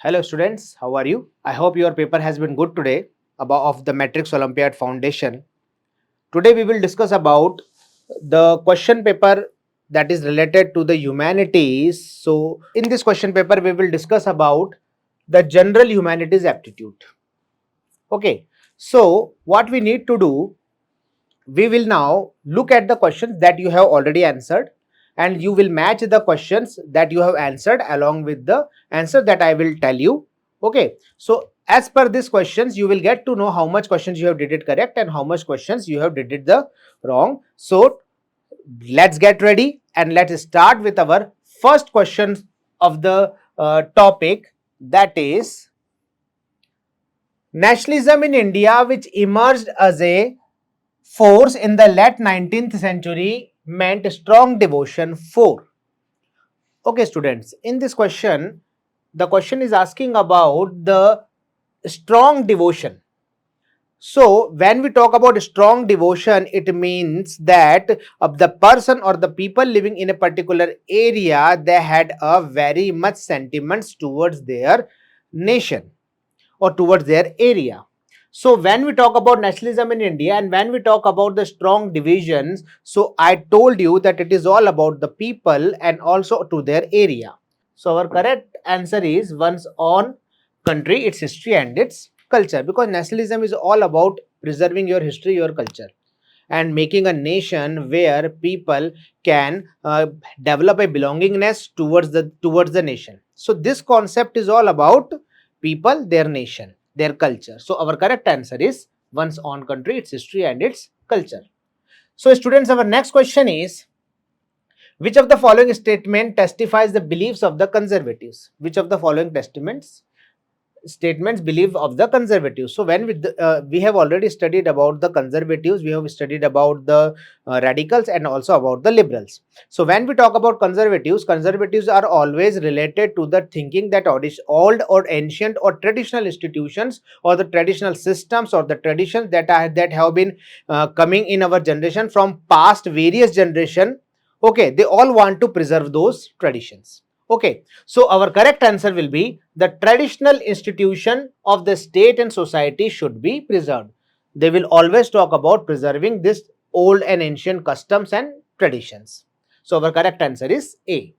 Hello students, how are you? I hope your paper has been good today about of the Matrix Olympiad Foundation. Today we will discuss about the question paper that is related to the humanities. So in this question paper we will discuss about the general humanities aptitude. Okay. So what we need to do, we will now look at the questions that you have already answered and you will match the questions that you have answered along with the answer that I will tell you. Okay, so as per these questions you will get to know how much questions you have did it correct and how much questions you have did it the wrong. So let's get ready and let's start with our first question of the topic, that is nationalism in India, which emerged as a force in the late 19th century, meant strong devotion for. Okay, students, in this question, the question is asking about the strong devotion. So, when we talk about strong devotion, it means that the person or the people living in a particular area, they had a very much sentiments towards their nation or towards their area. So when we talk about nationalism in India and when we talk about the strong divisions, so I told you that it is all about the people and also to their area. So our correct answer is one's own country, its history and its culture, because nationalism is all about preserving your history, your culture and making a nation where people can develop a belongingness towards the nation. So this concept is all about people, their nation, their culture. So our correct answer is one's own country, its history and its culture. So students, our next question is, which of the following statement testifies the beliefs of the conservatives? Which of the following statements belief of the conservatives? So when we have already studied about the conservatives, we have studied about the radicals and also about the liberals. So when we talk about conservatives are always related to the thinking that old or ancient or traditional institutions or the traditional systems or the traditions that have been coming in our generation from past various generation. Okay, they all want to preserve those traditions. Okay, so our correct answer will be the traditional institution of the state and society should be preserved. They will always talk about preserving this old and ancient customs and traditions. So our correct answer is A.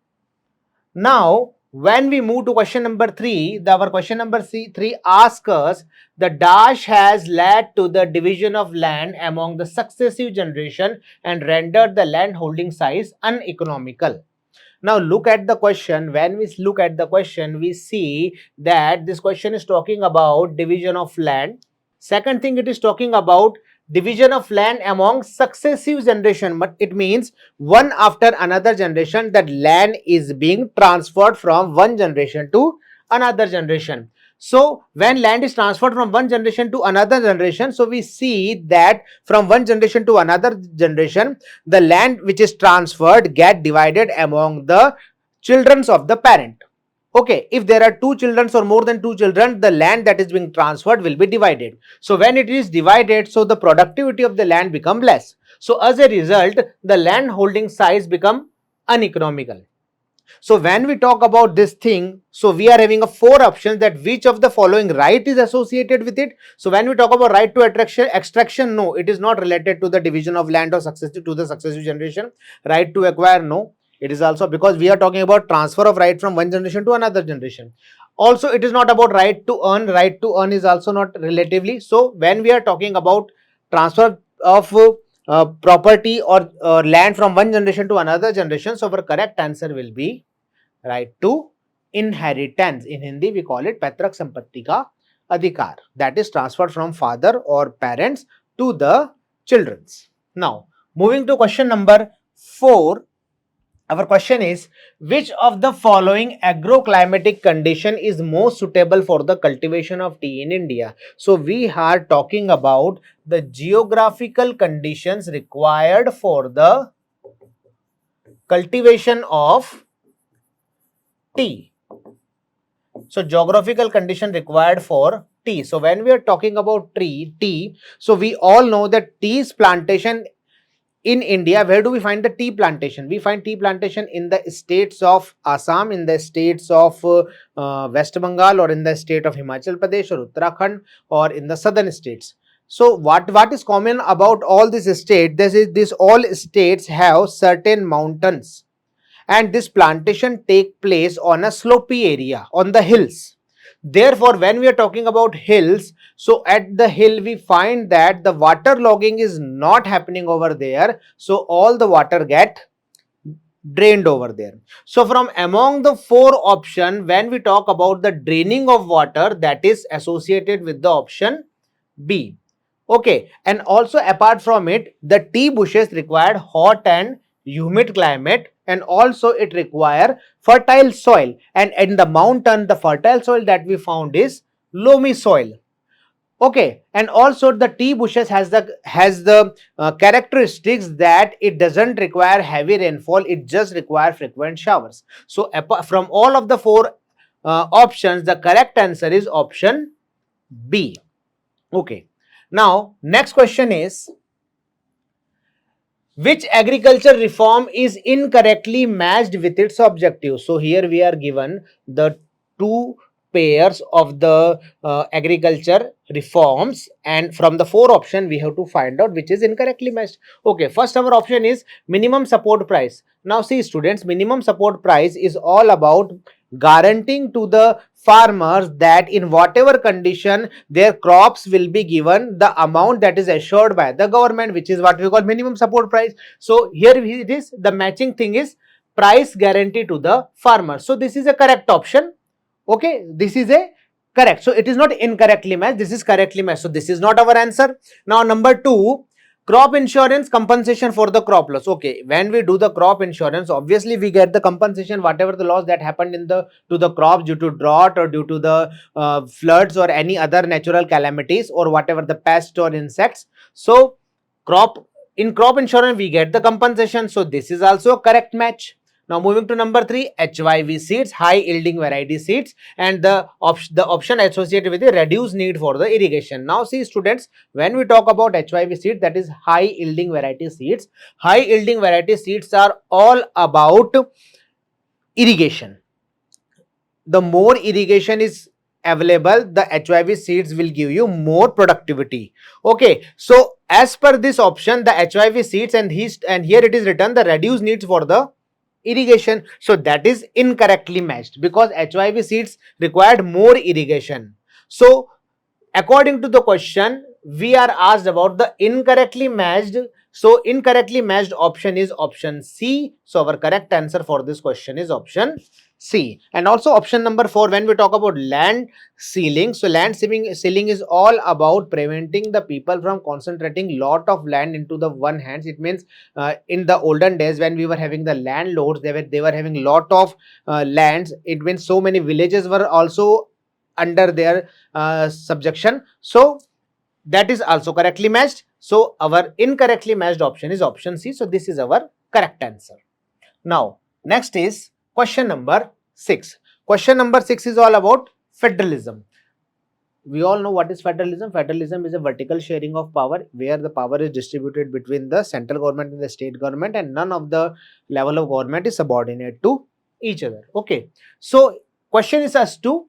Now, when we move to question number 3, our question number 3 asks us, the dash has led to the division of land among the successive generation and rendered the land holding size uneconomical. Now look at the question. When we look at the question, we see that this question is talking about division of land. Second thing, it is talking about division of land among successive generation, but it means one after another generation, that land is being transferred from one generation to another generation. So when land is transferred from one generation to another generation, so we see that from one generation to another generation, the land which is transferred get divided among the children of the parent. Okay, if there are two children or more than two children, the land that is being transferred will be divided. So when it is divided, so the productivity of the land become less. So as a result, the land holding size become uneconomical. So when we talk about this thing, so we are having a 4 options that which of the following right is associated with it. So when we talk about right to extraction, no, it is not related to the division of land or successive to the successive generation. Right to acquire, no, it is also, because we are talking about transfer of right from one generation to another generation. Also, it is not about right to earn. Right to earn is also not relatively. So when we are talking about transfer of property or land from one generation to another generation, so our correct answer will be right to inheritance. In Hindi we call it पैतृक संपत्ति का अधिकार, that is transferred from father or parents to the children's. Now moving to question number 4, our question is, which of the following agroclimatic condition is most suitable for the cultivation of tea in India? So we are talking about the geographical conditions required for the cultivation of tea. So geographical condition required for tea. So when we are talking about tea, so we all know that tea's plantation in India, where do we find the tea plantation? We find tea plantation in the states of Assam, in the states of West Bengal, or in the state of Himachal Pradesh or Uttarakhand, or in the southern states. So what is common about all these states? This all states have certain mountains, and this plantation take place on a slopy area, on the hills. Therefore, when we are talking about hills, so at the hill we find that the water logging is not happening over there, so all the water get drained over there. So from among the four option, when we talk about the draining of water, that is associated with the option B. Okay, and also apart from it, the tea bushes required hot and humid climate, and also it require fertile soil, and in the mountain the fertile soil that we found is loamy soil. Okay, and also the tea bushes has the characteristics that it doesn't require heavy rainfall, it just require frequent showers. So from all of the four options, the correct answer is option B. Okay, now next question is, which agriculture reform is incorrectly matched with its objective? So here we are given the two pairs of the agriculture reforms, and from the four option we have to find out which is incorrectly matched. Okay, first our option is minimum support price. Now see students, minimum support price is all about guaranteeing to the farmers that in whatever condition their crops will be given the amount that is assured by the government, which is what we call minimum support price. So here it is, the matching thing is price guarantee to the farmer. So this is a correct option. Okay, this is a correct. So it is not incorrectly matched, this is correctly matched. So this is not our answer. Now number two, crop insurance compensation for the crop loss. Okay, when we do the crop insurance, obviously we get the compensation whatever the loss that happened in the to the crops due to drought or due to the floods or any other natural calamities or whatever the pest or insects. So crop insurance we get the compensation. So this is also a correct match. Now moving to number three, HYV seeds, high yielding variety seeds, and the option associated with the reduced need for the irrigation. Now see students, when we talk about HYV seeds, that is high yielding variety seeds. High yielding variety seeds are all about irrigation. The more irrigation is available, the HYV seeds will give you more productivity. Okay, so as per this option, the HYV seeds, and here it is written the reduced needs for the irrigation. So that is incorrectly matched because HYV seeds required more irrigation. So according to the question, we are asked about the incorrectly matched. So incorrectly matched option is option C. So our correct answer for this question is option C. And also option number 4, when we talk about land sealing. So land sealing is all about preventing the people from concentrating lot of land into the one hands. It means in the olden days when we were having the landlords, they were having lot of lands. It means so many villages were also under their subjection. So that is also correctly matched. So our incorrectly matched option is option C. So this is our correct answer. Now next is question number 6. Question number 6 is all about federalism. We all know what is federalism. Federalism is a vertical sharing of power where the power is distributed between the central government and the state government, and none of the level of government is subordinate to each other. Okay, so question is as to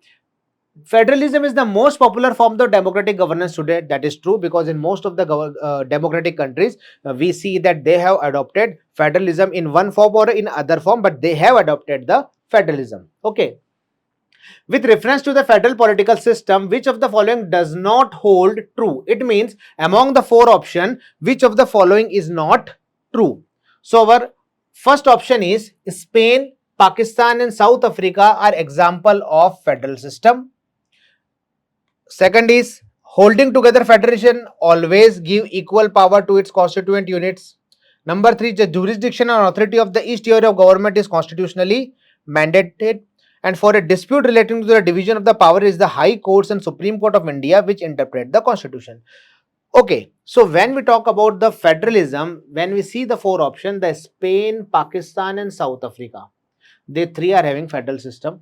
federalism is the most popular form of democratic governance today. That is true because in most of the democratic countries, we see that they have adopted federalism in one form or in other form, but they have adopted the federalism. Okay. With reference to the federal political system, which of the following does not hold true? It means among the four options, which of the following is not true? So our first option is Spain, Pakistan and South Africa are example of federal system. Second is holding together federation always give equal power to its constituent units. Number 3, the jurisdiction and authority of the each tier of government is constitutionally mandated. And for a dispute relating to the division of the power is the High Courts and Supreme Court of India which interpret the constitution. Okay, so when we talk about the federalism, when we see the four options, the Spain, Pakistan and South Africa, they three are having federal system.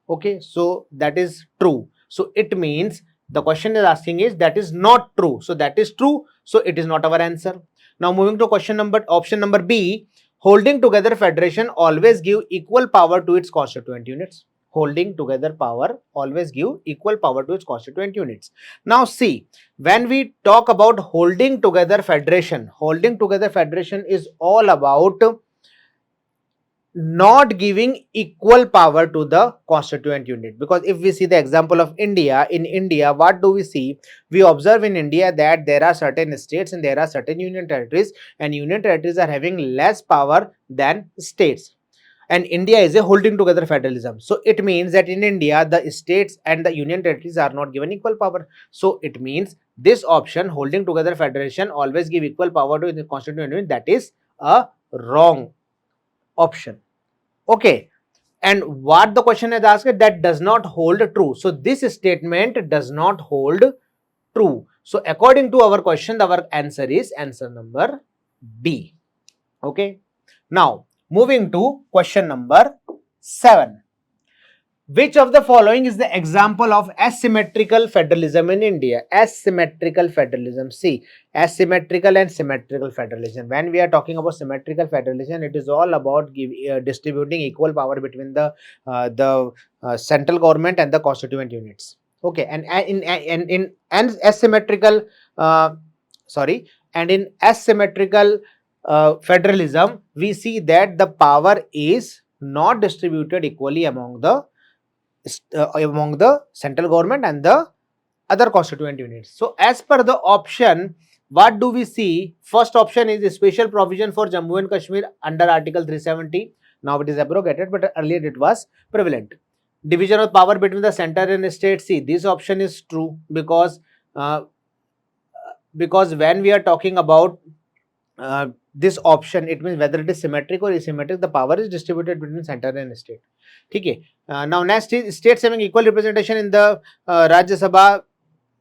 Okay, so that is true. So it means the question is asking is that is not true. So that is true. So it is not our answer. Now moving to option number B, holding together federation always give equal power to its constituent units. Holding together power always give equal power to its constituent units. Now see, when we talk about holding together federation is all about not giving equal power to the constituent unit. Because if we see the example of India, in India, what do we see? We observe in India that there are certain states and there are certain union territories, and union territories are having less power than states. And India is a holding together federalism. So it means that in India, the states and the union territories are not given equal power. So it means this option, holding together federation, always give equal power to the constituent unit, that is a wrong option. Okay. And what the question has asked, that does not hold true. So this statement does not hold true. So according to our question, our answer is answer number B. Okay. Now moving to question number 7. Which of the following is the example of asymmetrical federalism in India? Asymmetrical federalism. See, asymmetrical and symmetrical federalism. When we are talking about symmetrical federalism, it is all about distributing equal power between the central government and the constituent units. Okay, and in asymmetrical, and in asymmetrical federalism, we see that the power is not distributed equally among the central government and the other constituent units. So as per the option, what do we see? First option is a special provision for Jammu and Kashmir under Article 370. Now it is abrogated, but earlier it was prevalent. Division of power between the center and state. See, this option is true because when we are talking about this option, it means whether it is symmetric or asymmetric, the power is distributed between center and state. Okay. Now next is states having equal representation in the Rajya Sabha.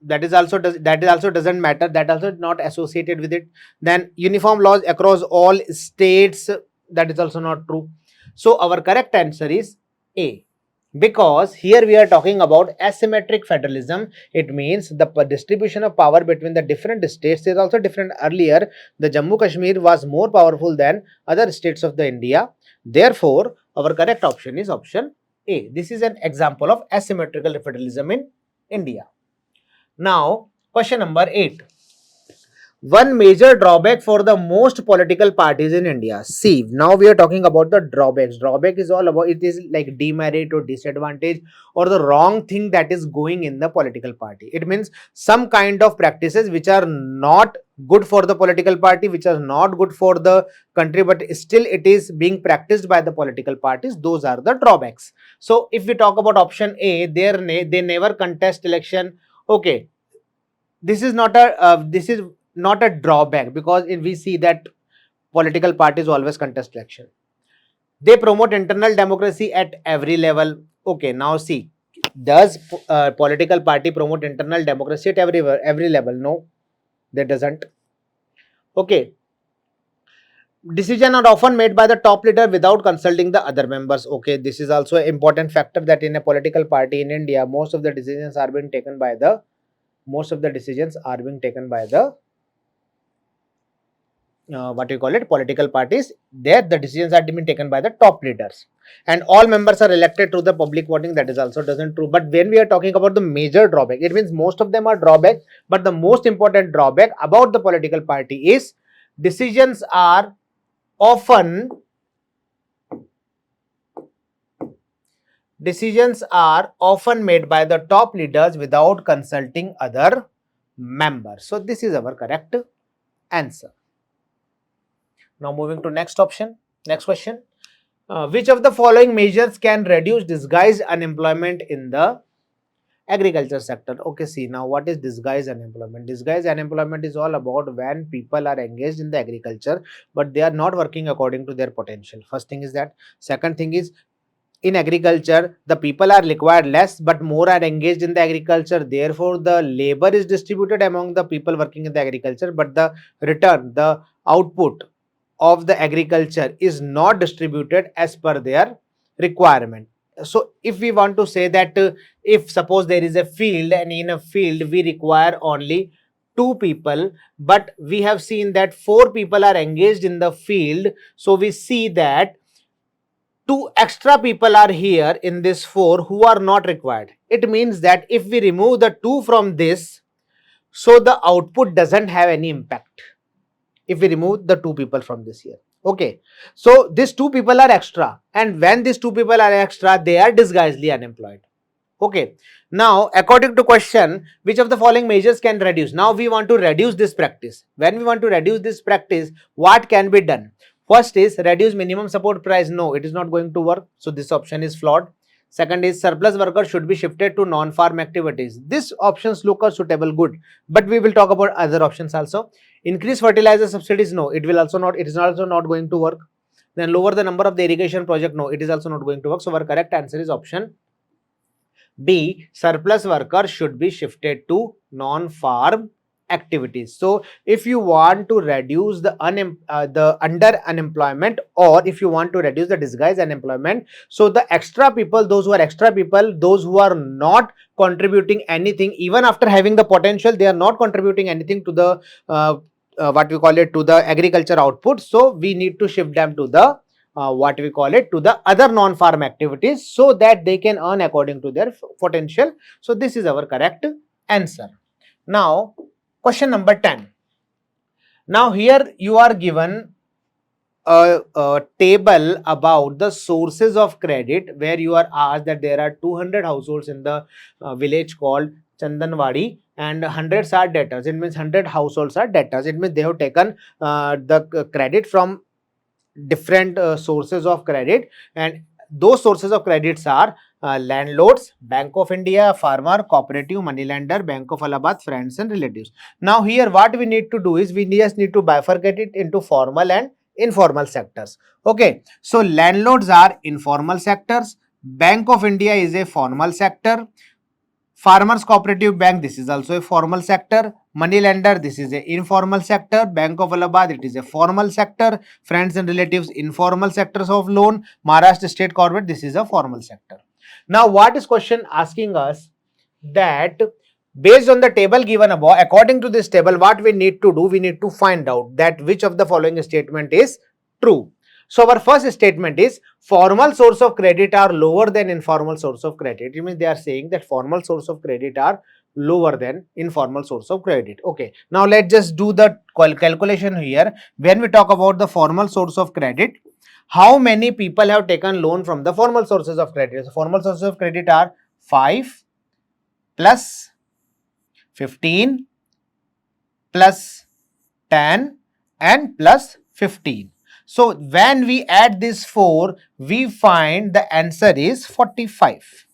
That is also doesn't matter. That also not associated with it. Then uniform laws across all states. That is also not true. So our correct answer is A. Because here we are talking about asymmetric federalism. It means the distribution of power between the different states is also different. Earlier, the Jammu Kashmir was more powerful than other states of the India. Therefore, our correct option is option A. This is an example of asymmetrical federalism in India. Now, question number 8. One major drawback for the most political parties in India. See, now we are talking about the drawbacks. Drawback is all about, it is like demerit or disadvantage or the wrong thing that is going in the political party. It means some kind of practices which are not good for the political party, which are not good for the country, but still it is being practiced by the political parties. Those are the drawbacks. So if we talk about option A, they never contest election. Okay, this is not a drawback, because if we see that political parties always contest election. They promote internal democracy at every level. Okay, now see, does political party promote internal democracy at every level? No, that doesn't. Okay, decisions are often made by the top leader without consulting the other members. Okay, this is also an important factor, that in a political party in India, most of the decisions are being taken by the political parties. There the decisions are being taken by the top leaders, and all members are elected through the public voting. That is also doesn't true. But when we are talking about the major drawback, it means most of them are drawbacks, but the most important drawback about the political party is decisions are often made by the top leaders without consulting other members. So this is our correct answer. Now moving to next question. Which of the following measures can reduce disguised unemployment in the agriculture sector? Okay, see, now what is disguised unemployment? Disguised unemployment is all about when people are engaged in the agriculture, but they are not working according to their potential. First thing is that. Second thing is, in agriculture, the people are required less, but more are engaged in the agriculture. Therefore, the labor is distributed among the people working in the agriculture, but the return, the output of the agriculture is not distributed as per their requirement. So if we want to say that if suppose there is a field, and in a field we require only 2 people, but we have seen that 4 people are engaged in the field. So we see that 2 extra people are here in this 4 who are not required. It means that if we remove the 2 from this, so the output doesn't have any impact if we remove the 2 people from this here. Okay, so these 2 people are extra, and when these 2 people are extra, they are disguisedly unemployed. Okay, now according to question, which of the following measures can reduce? Now we want to reduce this practice. When we want to reduce this practice, what can be done? First is reduce minimum support price. No, it is not going to work. So this option is flawed. Second is surplus workers should be shifted to non-farm activities. These options look are suitable, good, but we will talk about other options also. Increase fertilizer subsidies. No, it will also not. It is also not going to work. Then lower the number of the irrigation project. No, it is also not going to work. So our correct answer is option B. Surplus workers should be shifted to non-farm activities. So if you want to reduce the under unemployment, or if you want to reduce the disguised unemployment, so the extra people, those who are extra people, those who are not contributing anything, even after having the potential, they are not contributing anything to the what we call it, to the agriculture output. So we need to shift them to the what we call it, to the other non-farm activities, so that they can earn according to their potential. So this is our correct answer. Now question number 10. Now here you are given a table about the sources of credit, where you are asked that there are 200 households in the village called Chandanwadi, and hundreds are debtors. It means 100 households are debtors. It means they have taken the credit from different sources of credit, and those sources of credits are landlords, Bank of India, farmer, cooperative, moneylender, Bank of Allahabad, friends and relatives. Now here what we need to do is we just need to bifurcate it into formal and informal sectors. Okay, so landlords are informal sectors, Bank of India is a formal sector, Farmers Cooperative Bank, this is also a formal sector. Money lender, this is a informal sector. Bank of Allahabad, it is a formal sector. Friends and relatives, informal sectors of loan. Maharashtra State Corporate, this is a formal sector. Now, what is question asking us? That based on the table given above, according to this table, what we need to do, we need to find out that which of the following statement is true. So our first statement is formal source of credit are lower than informal source of credit. It means they are saying that formal source of credit are lower than informal source of credit. Okay, now let's just do the calculation here. When we talk about the formal source of credit, how many people have taken loan from the formal sources of credit? So formal sources of credit are 5 plus 15 plus 10 and plus 15. So when we add this 4, we find the answer is 45.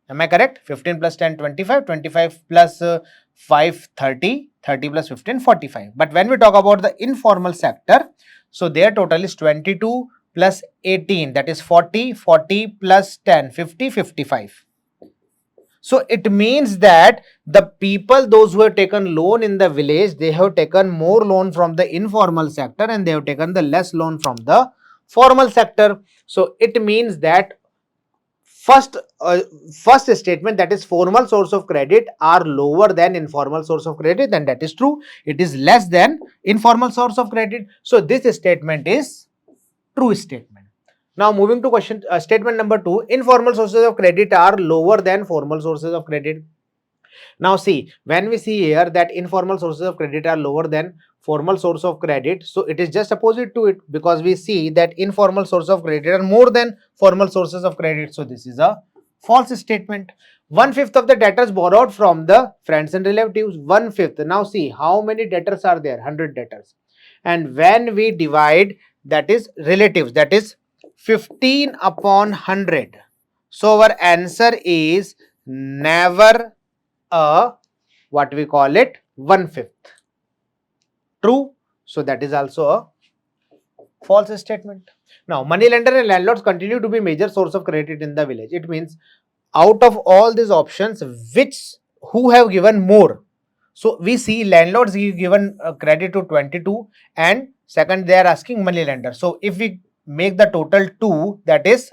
Am I correct? 15 plus 10, 25, 25 plus 5, 30, 30 plus 15, 45. But when we talk about the informal sector, so their total is 22 plus 18, that is 40, 40 plus 10, 50, 55. So it means that the people, those who have taken loan in the village, they have taken more loan from the informal sector and they have taken the less loan from the formal sector. So it means that first statement, that is formal source of credit are lower than informal source of credit, and that is true. It is less than informal source of credit. So this statement is true statement. Now moving to question statement number 2, informal sources of credit are lower than formal sources of credit. Now see, when we see here that informal sources of credit are lower than formal source of credit, so it is just opposite to it, because we see that informal sources of credit are more than formal sources of credit. So this is a false statement. 1/5 of the debtors borrowed from the friends and relatives. 1/5. Now see, how many debtors are there? 100 debtors. And when we divide, that is relatives, that is 15 upon 100. So our answer is never a what we call it 1/5. True. So that is also a false statement. Now money lender and landlords continue to be major source of credit in the village. It means out of all these options, who have given more? So we see landlords given credit to 22, and second they are asking money lender. So if we make the total 2, that is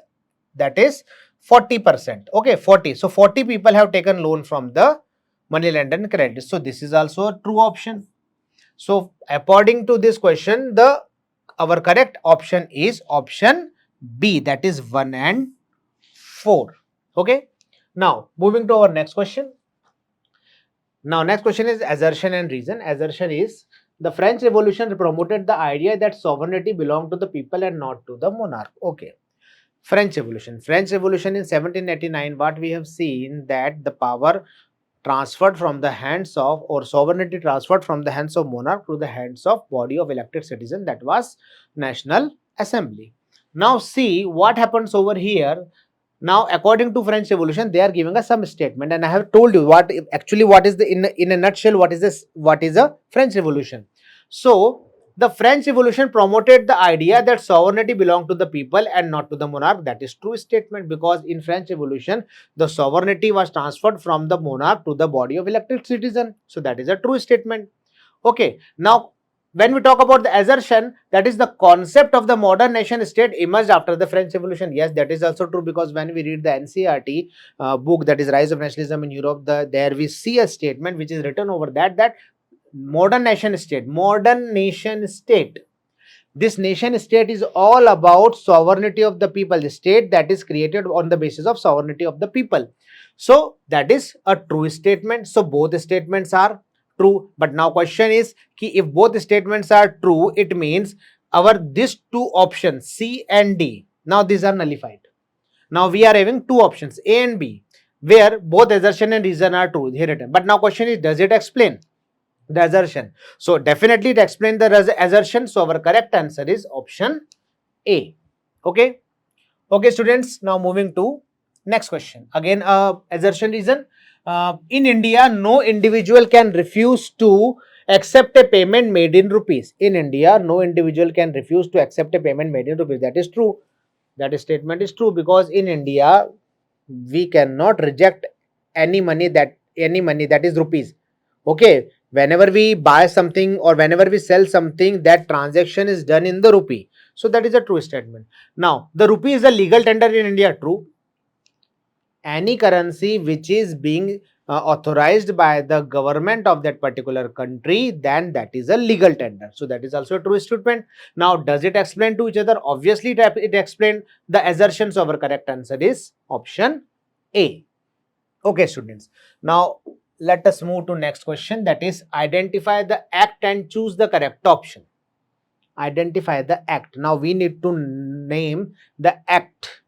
40%. Okay, 40. So 40 people have taken loan from the money lent and credit. So this is also a true option. So according to this question, our correct option is option B, that is 1 and 4. Okay. Now moving to our next question. Now next question is assertion and reason. Assertion is the French Revolution promoted the idea that sovereignty belonged to the people and not to the monarch. Okay. French Revolution. French Revolution in 1789, what we have seen that the power transferred from the hands of, or sovereignty transferred from the hands of monarch to the hands of body of elected citizens, that was National Assembly. Now see what happens over here. Now according to French Revolution, they are giving us some statement, and I have told you what actually what is the in a nutshell what is this, what is a French Revolution. So the French Revolution promoted the idea that sovereignty belonged to the people and not to the monarch. That is true statement, because in French Revolution the sovereignty was transferred from the monarch to the body of elected citizen. So that is a true statement. Okay. Now when we talk about the assertion, that is the concept of the modern nation state emerged after the French Revolution. Yes, that is also true, because when we read the NCERT book, that is Rise of Nationalism in Europe, there we see a statement which is written over that modern nation state, this nation state is all about sovereignty of the people, the state that is created on the basis of sovereignty of the people. So that is a true statement. So both statements are true. But now question is ki if both statements are true, it means our these two options C and D, now these are nullified. Now we are having two options A and B where both assertion and reason are true here written. But now question is, does it explain the assertion? So definitely it explains the assertion. So our correct answer is option A. Okay. Okay, students. Now moving to next question. Again, assertion reason. In India, no individual can refuse to accept a payment made in rupees. In India, no individual can refuse to accept a payment made in rupees. That is true. That statement is true, because in India we cannot reject any money that is rupees. Okay, whenever we buy something or whenever we sell something, that transaction is done in the rupee. So that is a true statement. Now the rupee is a legal tender in India. True. Any currency which is being authorized by the government of that particular country, then that is a legal tender. So that is also a true statement. Now does it explain to each other? Obviously it explained the assertions. Our correct answer is option A. Okay, students. Now let us move to next question, that is identify the act and choose the correct option. Identify the act. Now we need to name the act,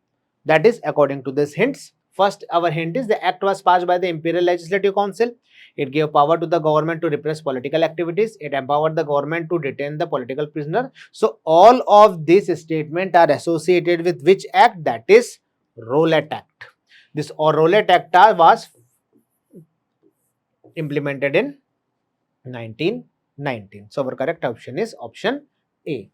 that is according to this hints. First, our hint is the act was passed by the Imperial Legislative Council. It gave power to the government to repress political activities. It empowered the government to detain the political prisoner. So all of these statements are associated with which act? That is Rowlatt Act. This Rowlatt Act was implemented in 1919. So our correct option is option A.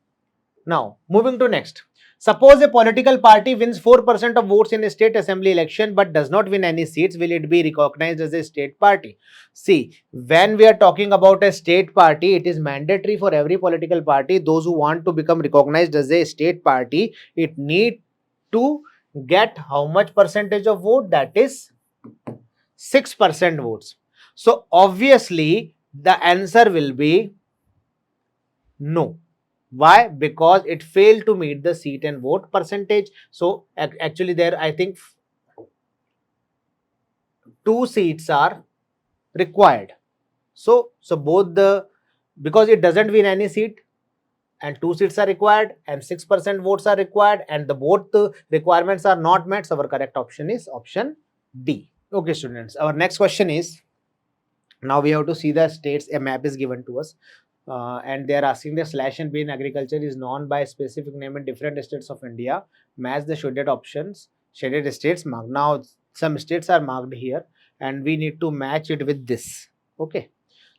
Now moving to next. Suppose a political party wins 4% of votes in a state assembly election but does not win any seats, will it be recognized as a state party? See, when we are talking about a state party, it is mandatory for every political party, those who want to become recognized as a state party, it need to get how much percentage of vote? That is 6% votes. So obviously the answer will be no. Why? Because it failed to meet the seat and vote percentage. So actually there I think 2 seats are required. So both the, because it doesn't win any seat and 2 seats are required and 6% votes are required and the both requirements are not met. So our correct option is option D. Okay, students. Our next question is, now we have to see the states. A map is given to us. And they are asking the slash and bin agriculture is known by a specific name in different states of India. Match the shaded options, shaded states marked. Now some states are marked here and we need to match it with this. Okay.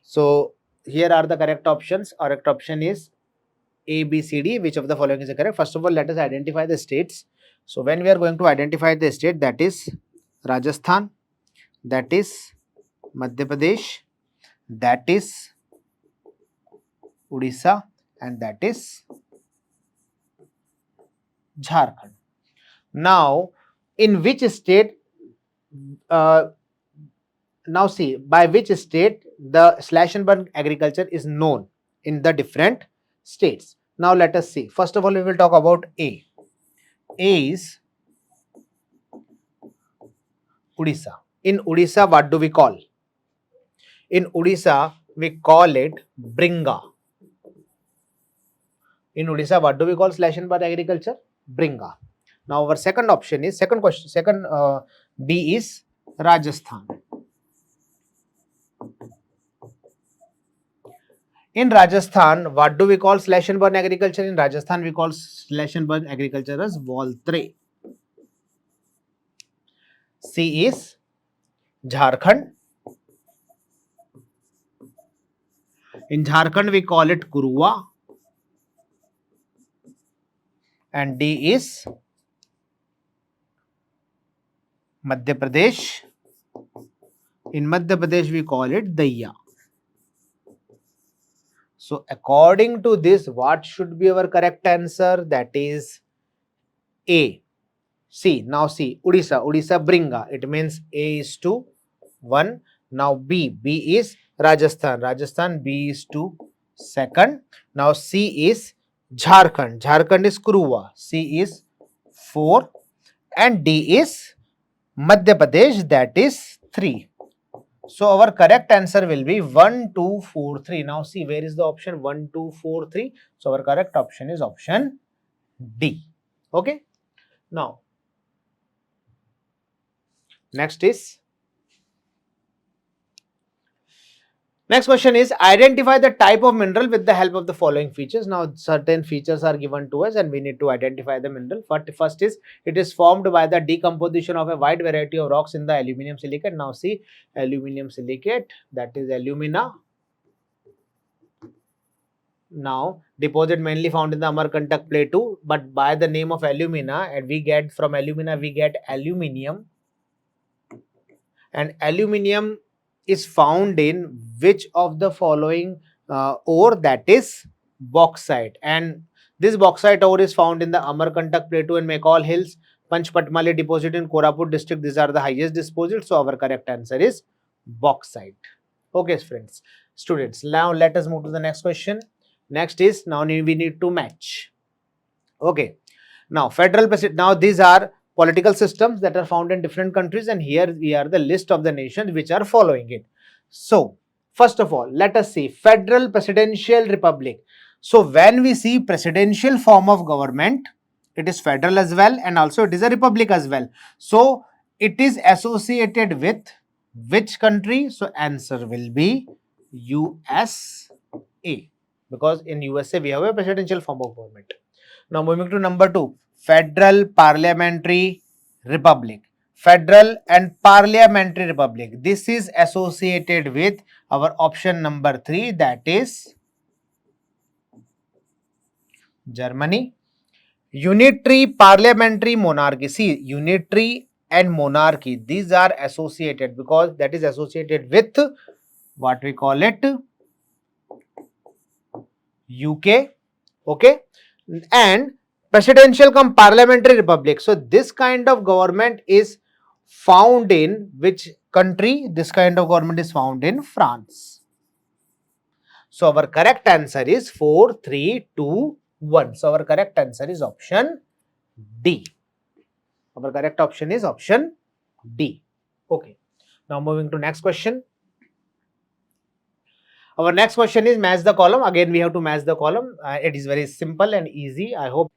So here are the correct options. Correct option is A, B, C, D. Which of the following is correct? First of all, let us identify the states. So when we are going to identify the state, that is Rajasthan, that is Madhya Pradesh, that is Odisha, and that is Jharkhand. Now, in which state Now see, by which state the slash and burn agriculture is known in the different states. Now let us see. First of all, we will talk about A. A is Odisha. In Odisha, what do we call? In Odisha, we call it Bringa. In Odisha, what do we call slash and burn agriculture? Bringa. Now our second option is, second question, second B is Rajasthan. In Rajasthan, what do we call slash and burn agriculture? In Rajasthan, we call slash and burn agriculture as Voltre. C is Jharkhand. In Jharkhand, we call it Kurua. And D is Madhya Pradesh. In Madhya Pradesh, we call it Daiya. So, according to this, what should be our correct answer? That is A. C. Now see, Odisha. Odisha Bringa. It means A is to 1. Now B. B is Rajasthan. Rajasthan. B is to second. Now C is Jharkhand. Jharkhand is Kurua. C is 4. And D is Madhya Pradesh. That is 3. So our correct answer will be 1, 2, 4, 3. Now see, where is the option 1, 2, 4, 3? So our correct option is option D. Okay. Now, next question is identify the type of mineral with the help of the following features. Now, certain features are given to us and we need to identify the mineral. First is, it is formed by the decomposition of a wide variety of rocks in the aluminum silicate. Now, see, aluminum silicate, that is alumina. Now, deposit mainly found in the Amarkantak plateau, but by the name of alumina, and we get from alumina, we get aluminium. And aluminium is found in which of the following ore? That is bauxite. And this bauxite ore is found in the Amarkantak plateau and McCall Hills, Panchpatmali deposit in Koraput district. These are the highest deposits. So our correct answer is bauxite. Okay, friends, students. Now let us move to the next question. Next is, now we need to match. Okay. Now federal president. Now these are political systems that are found in different countries, and here we are the list of the nations which are following it. So first of all, let us see federal presidential republic. So when we see presidential form of government, it is federal as well, and also it is a republic as well. So it is associated with which country? So answer will be USA, because in USA we have a presidential form of government. Now moving to number 2, Federal Parliamentary Republic. Federal and Parliamentary Republic. This is associated with our option number 3, that is Germany. Unitary Parliamentary Monarchy. See, unitary and monarchy, these are associated because that is associated with what we call it UK. Okay. And presidential cum parliamentary republic. So this kind of government is found in which country? This kind of government is found in France. So our correct answer is 4, 3, 2, 1. So our correct answer is option D. Our correct option is option D. Okay. Now moving to next question. Our next question is match the column. Again, we have to match the column. It is very simple and easy, I hope.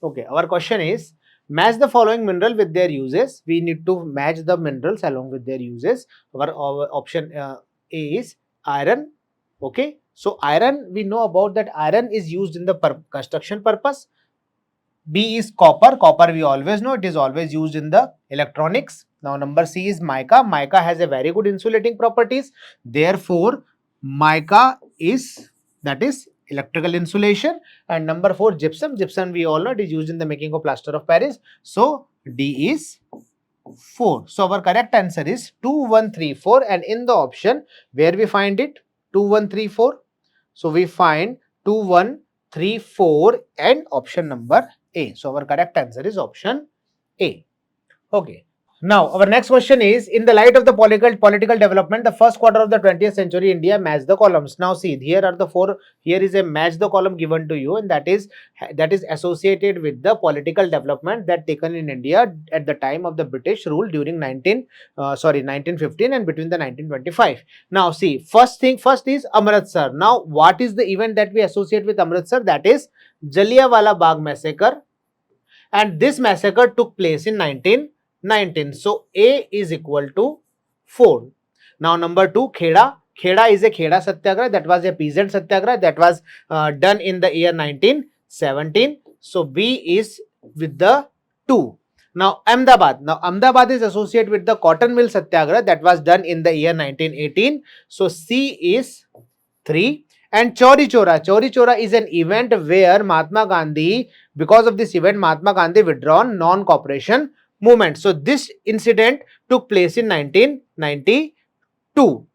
Okay, our question is match the following mineral with their uses. We need to match the minerals along with their uses. Our option A is iron. Okay, so iron, we know about that iron is used in the construction purpose. B is copper. Copper we always know, it is always used in the electronics. Now number C is mica. Mica has a very good insulating properties. Therefore, mica is, that is electrical insulation. And number 4, gypsum. Gypsum we all know it is used in the making of plaster of Paris. So D is 4. So our correct answer is 2, 1, 3, 4. And in the option where we find it 2, 1, 3, 4. So we find 2, 1, 3, 4 and option number A. So our correct answer is option A. Okay. Now, our next question is, in the light of the political development, the first quarter of the 20th century India, match the columns. Now, see, here are the four. Here is a match the column given to you, and that is associated with the political development that taken in India at the time of the British rule during 1915 and between the 1925. Now, see, first is Amritsar. Now, what is the event that we associate with Amritsar? That is Jallianwala Bagh massacre, and this massacre took place in 1919. So A is equal to 4. Now number 2, Kheda. Kheda is a Kheda Satyagraha, that was a peasant Satyagraha that was done in the year 1917. So B is with the 2. Now Ahmedabad. Now Ahmedabad is associated with the cotton mill Satyagraha that was done in the year 1918. So C is 3. And Chauri Chora is an event where Mahatma Gandhi, because of this event, Mahatma Gandhi withdrawn non-cooperation movement. So this incident took place in 1992.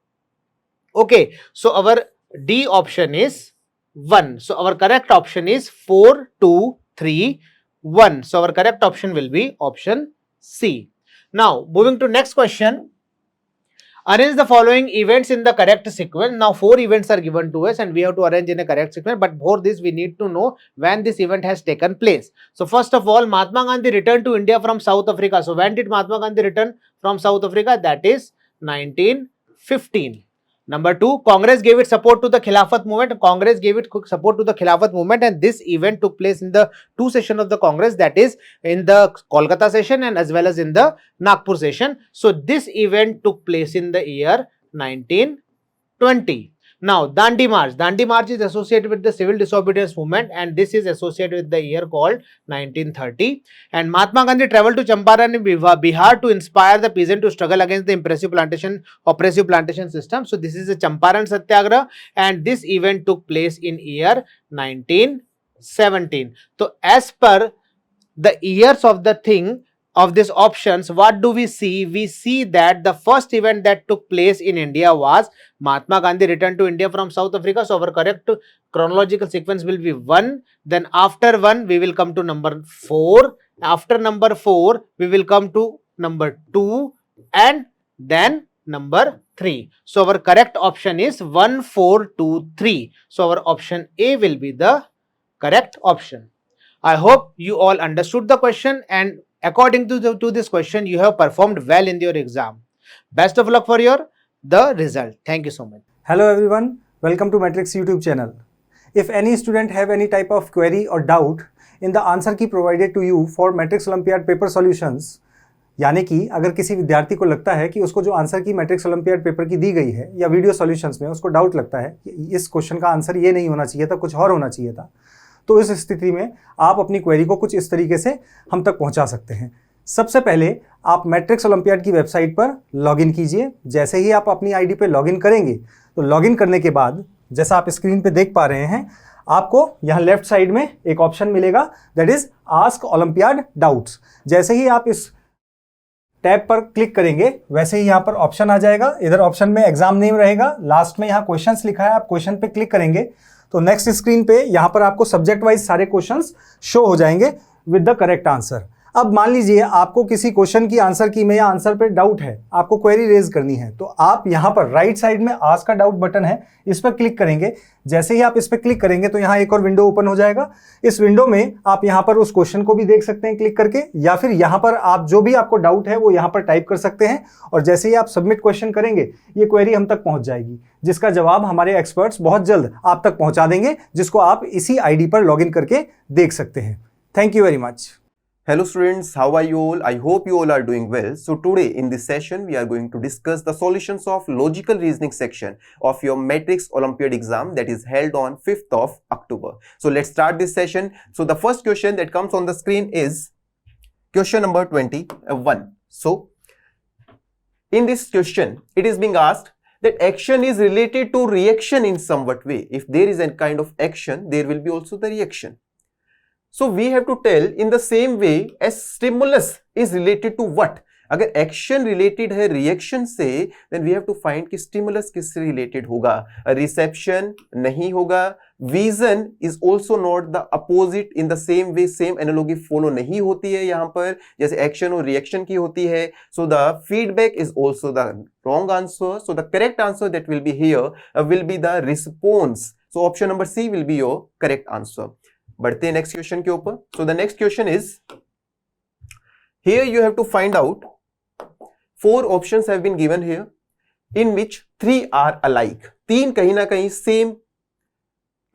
Okay, so our D option is 1. So our correct option is 4, 2, 3, 1. So our correct option will be option C. Now moving to next question. Arrange the following events in the correct sequence. Now 4 events are given to us and we have to arrange in a correct sequence, but for this we need to know when this event has taken place. So first of all, Mahatma Gandhi returned to India from South Africa. So when did Mahatma Gandhi return from South Africa? That is 1915. Number 2, Congress gave its support to the Khilafat movement. Congress gave its support to the Khilafat movement, and this event took place in the 2 sessions of the Congress, that is in the Kolkata session and as well as in the Nagpur session. So this event took place in the year 1920. Now Dandi March is associated with the civil disobedience movement, and this is associated with the year called 1930. And Mahatma Gandhi traveled to Champaran in Bihar to inspire the peasant to struggle against the oppressive plantation system. So this is a Champaran Satyagraha, and this event took place in year 1917. So as per the years of the thing of these options, what do we see? We see that the first event that took place in India was Mahatma Gandhi returned to India from South Africa. So our correct chronological sequence will be 1. Then after 1, we will come to number 4. After number 4, we will come to number 2 and then number 3. So our correct option is 1, 4, 2, 3. So our option A will be the correct option. I hope you all understood the question, and according to this question, you have performed well in your exam. Best of luck for the result. Thank you so much. Hello everyone, welcome to Matrix YouTube channel. If any student have any type of query or doubt in the answer key provided to you for Matrix Olympiad paper solutions, यानी कि अगर किसी विद्यार्थी को लगता है कि उसको जो आंसर की मैट्रिक्स ओलंपियाड पेपर की दी गई है या वीडियो सॉल्यूशंस में उसको डाउट लगता है कि इस क्वेश्चन का आंसर ये नहीं होना चाहिए था, कुछ और होना चाहिए था, तो इस स्थिति में आप अपनी क्वेरी को कुछ इस तरीके से हम तक पहुंचा सकते हैं। सबसे पहले आप मैट्रिक्स ओलंपियाड की वेबसाइट पर लॉगिन कीजिए। जैसे ही आप अपनी आईडी पे लॉगिन करेंगे तो लॉगिन करने के बाद जैसा आप स्क्रीन पे देख पा रहे हैं, आपको यहाँ लेफ्ट साइड में एक ऑप्शन मिलेगा, that is ask olympiad doubts. जैसे ही आप इस टैब पर क्लिक करेंगे वैसे ही यहाँ पर ऑप्शन आ जाएगा। इधर ऑप्शन में एग्जाम नेम रहेगा, लास्ट में यहाँ क्वेश्चंस लिखा है, आप क्वेश्चन पे क्लिक करेंगे तो नेक्स्ट स्क्रीन पे यहाँ पर आपको सब्जेक्ट वाइज सारे क्वेश्चंस शो हो जाएंगे विद द करेक्ट आंसर। अब मान लीजिए आपको किसी क्वेश्चन की आंसर की में या आंसर पे डाउट है, आपको क्वेरी रेज करनी है, तो आप यहाँ पर राइट साइड में आस्क का डाउट बटन है, इस पर क्लिक करेंगे। जैसे ही आप इस पर क्लिक करेंगे तो यहाँ एक और विंडो ओपन हो जाएगा। इस विंडो में आप यहाँ पर उस क्वेश्चन को भी देख सकते हैं क्लिक करके, या फिर यहाँ पर आप जो भी आपको डाउट है वो यहाँ पर टाइप कर सकते हैं और जैसे ही आप सबमिट क्वेश्चन करेंगे ये क्वेरी हम तक पहुंच जाएगी, जिसका जवाब हमारे एक्सपर्ट्स बहुत जल्द आप तक पहुंचा देंगे, जिसको आप इसी आईडी पर लॉगिन करके देख सकते हैं। Thank you very much. Hello students, how are you all? I hope you all are doing well. So today in this session we are going to discuss the solutions of logical reasoning section of your Matrix Olympiad exam that is held on 5th of October. So let's start this session. So the first question that comes on the screen is question number 21. So in this question it is being asked that action is related to reaction in somewhat way. If there is a kind of action, there will be also the reaction. So we have to tell in the same way as stimulus is related to what. अगर action related है reaction से, then we have to find कि stimulus किससे related होगा, reception नहीं होगा, vision is also not the opposite in the same way, same analogy follow नहीं होती है यहां पर जैसे एक्शन और रिएक्शन की होती है. So the feedback is also the wrong answer. So the correct answer that will be here will be the response. So option number C will be your correct answer. बढ़ते हैं next question के ऊपर. So the next question is, here you have to find out 4 options have been given here in which 3 are alike. 3 कहीं ना कहीं same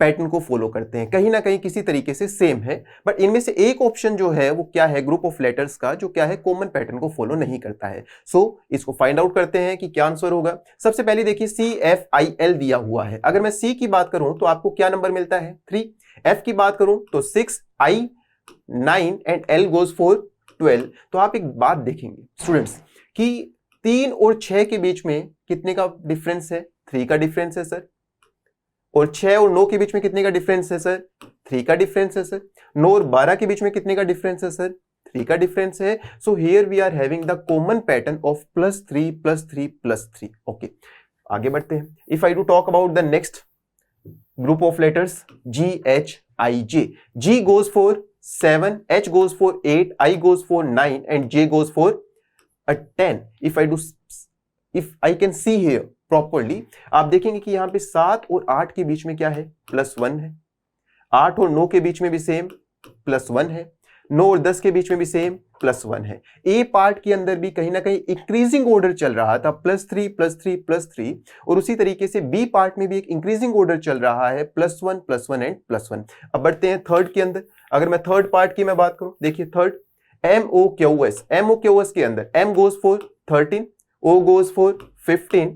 pattern को follow करते हैं, कहीं ना कहीं किसी तरीके से सेम है, बट इनमें से एक ऑप्शन जो है वो क्या है, ग्रुप ऑफ लेटर्स का, जो क्या है कॉमन पैटर्न को फॉलो नहीं करता है. सो इसको फाइंड आउट करते हैं कि क्या आंसर होगा. सबसे पहले देखिए CFIL दिया हुआ है. अगर मैं C की बात करूं तो आपको क्या नंबर मिलता है 3. F की बात करूं तो 6, I 9 and L goes for 12. तो आप एक बात देखेंगे स्टूडेंट्स कि 3 और 6 के बीच में कितने का डिफरेंस है, 3 का डिफरेंस है सर. और 6 और 9 के बीच में कितने का डिफरेंस है सर, 3 का डिफरेंस है सर. 9 और 12 के बीच में कितने का डिफरेंस है सर, 3 का डिफरेंस है. So here we are having the common pattern of +3 +3 +3. Okay, आगे बढ़ते हैं. If I do talk about the next group of letters GHIJ. G goes for 7, H goes for 8, I goes for 9 and J goes for a 10. If I can see here properly, आप देखेंगे कि यहां पे 7 और 8 के बीच में क्या है, +1 है. 8 और 9 के बीच में भी सेम +1 है. 9 और 10 के बीच में भी सेम +1 है. ए पार्ट के अंदर भी कहीं ना कहीं इंक्रीजिंग ऑर्डर चल रहा था, +3 +3 +3. और उसी तरीके से बी पार्ट में भी एक इंक्रीजिंग ऑर्डर चल रहा है, +1 +1 एंड +1. अब बढ़ते हैं थर्ड के अंदर. अगर मैं थर्ड पार्ट की मैं बात करूं, देखिए थर्ड MOQS के अंदर M goes for 13, O goes for 15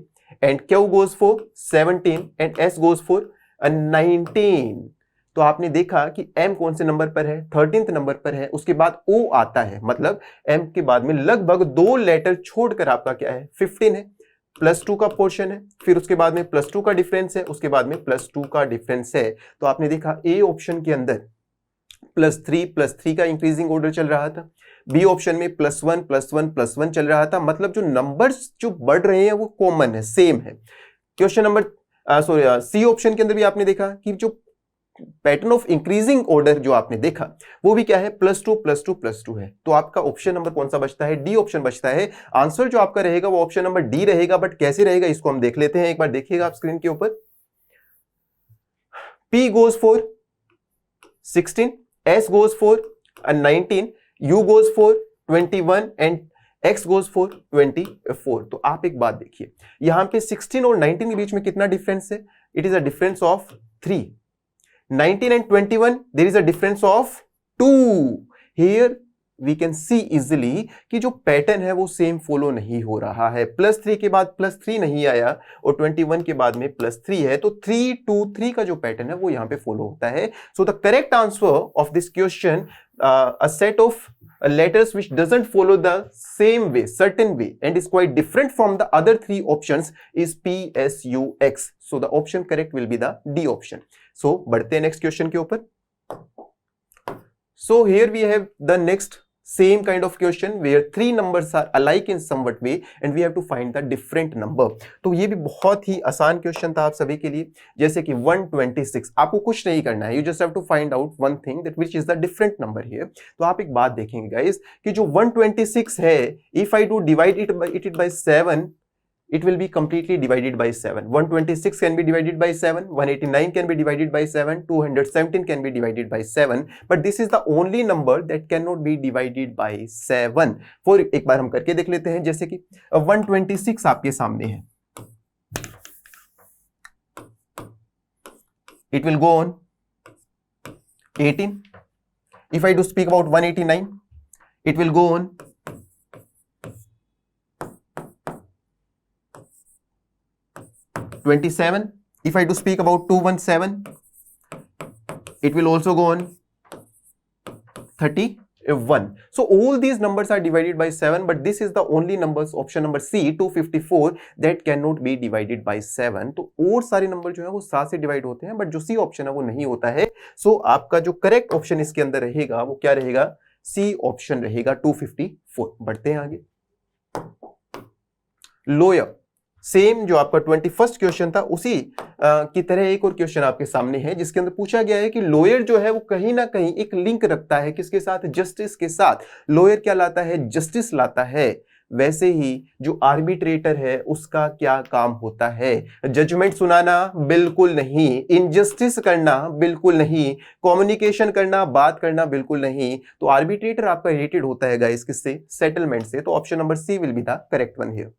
and Q goes for 17 and S goes for 19. तो आपने देखा कि M कौन से नंबर पर है, 13th नंबर पर है. उसके बाद O आता है, मतलब M के बाद में लगभग 2 लेटर छोड़कर आपका क्या है, 15 है. +2 का पोर्शन है, फिर उसके बाद में +2 का डिफरेंस है, उसके बाद में +2 का डिफरेंस है. तो आपने देखा A ऑप्शन के अंदर +3 का इंक्रीजिंग ऑर्डर चल रहा था, बी ऑप्शन में +1 चल रहा था. मतलब जो नंबर्स जो बढ़ रहे हैं वो कॉमन है, सेम है. क्वेश्चन नंबर सी ऑप्शन के अंदर भी आपने देखा कि जो पैटर्न ऑफ इंक्रीजिंग ऑर्डर जो आपने देखा वो भी क्या है, +2 है. तो आपका ऑप्शन नंबर कौन सा बचता है, डी ऑप्शन बचता है. आंसर जो आपका रहेगा वो ऑप्शन नंबर डी रहेगा. बट कैसे रहेगा इसको हम देख लेते हैं. एक बार देखिएगा आप स्क्रीन के ऊपर. P goes for 16, S goes for 19, U goes for 21 and X goes for 24. तो आप एक बात देखिए, यहां पे 16 और 19 के बीच में कितना डिफरेंस है, it is a difference of 3. 19 and 21 there is a difference of 2. Here we can see easily कि जो पैटर्न है वो सेम फॉलो नहीं हो रहा है. +3 के बाद +3 नहीं आया और 21 के बाद में +3 है. तो 3 2 3 का जो पैटर्न है वो यहां पे फॉलो होता है. So the correct answer of this question, a set of letters which doesn't follow the same way, certain way, and is quite different from the other 3 options is PSUX. So the option correct will be the D option. So बढ़ते हैं next question के ऊपर. So here we have the next same kind of question where 3 numbers are alike in somewhat way and we have to find the different number. तो ये भी बहुत ही आसान question था आप सभी के लिए. जैसे कि 126, आपको कुछ नहीं करना है, you just have to find out one thing that which is the different number here. तो आप एक बात देखेंगे guys कि जो 126 है, if I do divide it by 7, it will be completely divided by 7. 126 can be divided by 7, 189 can be divided by 7, 217 can be divided by 7, but this is the only number that cannot be divided by 7. For एक बार हम करके देख लेते हैं. जैसे कि 126 आपके सामने है, it will go on 18. If I do speak about 189, it will go on 27. If I do speak about 217, it will also go on 31. So all these numbers are divided by 7, but this is the only numbers, option number C 254, that cannot be divided by 7. तो और सारे number जो है वो 7 से divide होते हैं, but जो C ऑप्शन है वो नहीं होता है. सो आपका जो करेक्ट ऑप्शन इसके अंदर रहेगा वो क्या रहेगा, C ऑप्शन रहेगा 254. बढ़ते हैं आगे. लोयर सेम जो आपका 21st क्वेश्चन था उसी की तरह एक और क्वेश्चन आपके सामने है, जिसके अंदर पूछा गया है कि लॉयर जो है वो कहीं ना कहीं एक लिंक रखता है किसके साथ, जस्टिस के साथ। लॉयर क्या लाता है, जस्टिस लाता है। वैसे ही जो आर्बिट्रेटर है उसका क्या काम होता है, जजमेंट सुनाना? बिल्कुल नहीं। इनजस्टिस करना? बिल्कुल नहीं। कम्युनिकेशन करना, बात करना? बिल्कुल नहीं। तो आर्बिट्रेटर आपका रिलेटेड होता है गाइस किससे, सेटलमेंट से। तो option number C will be the correct one here.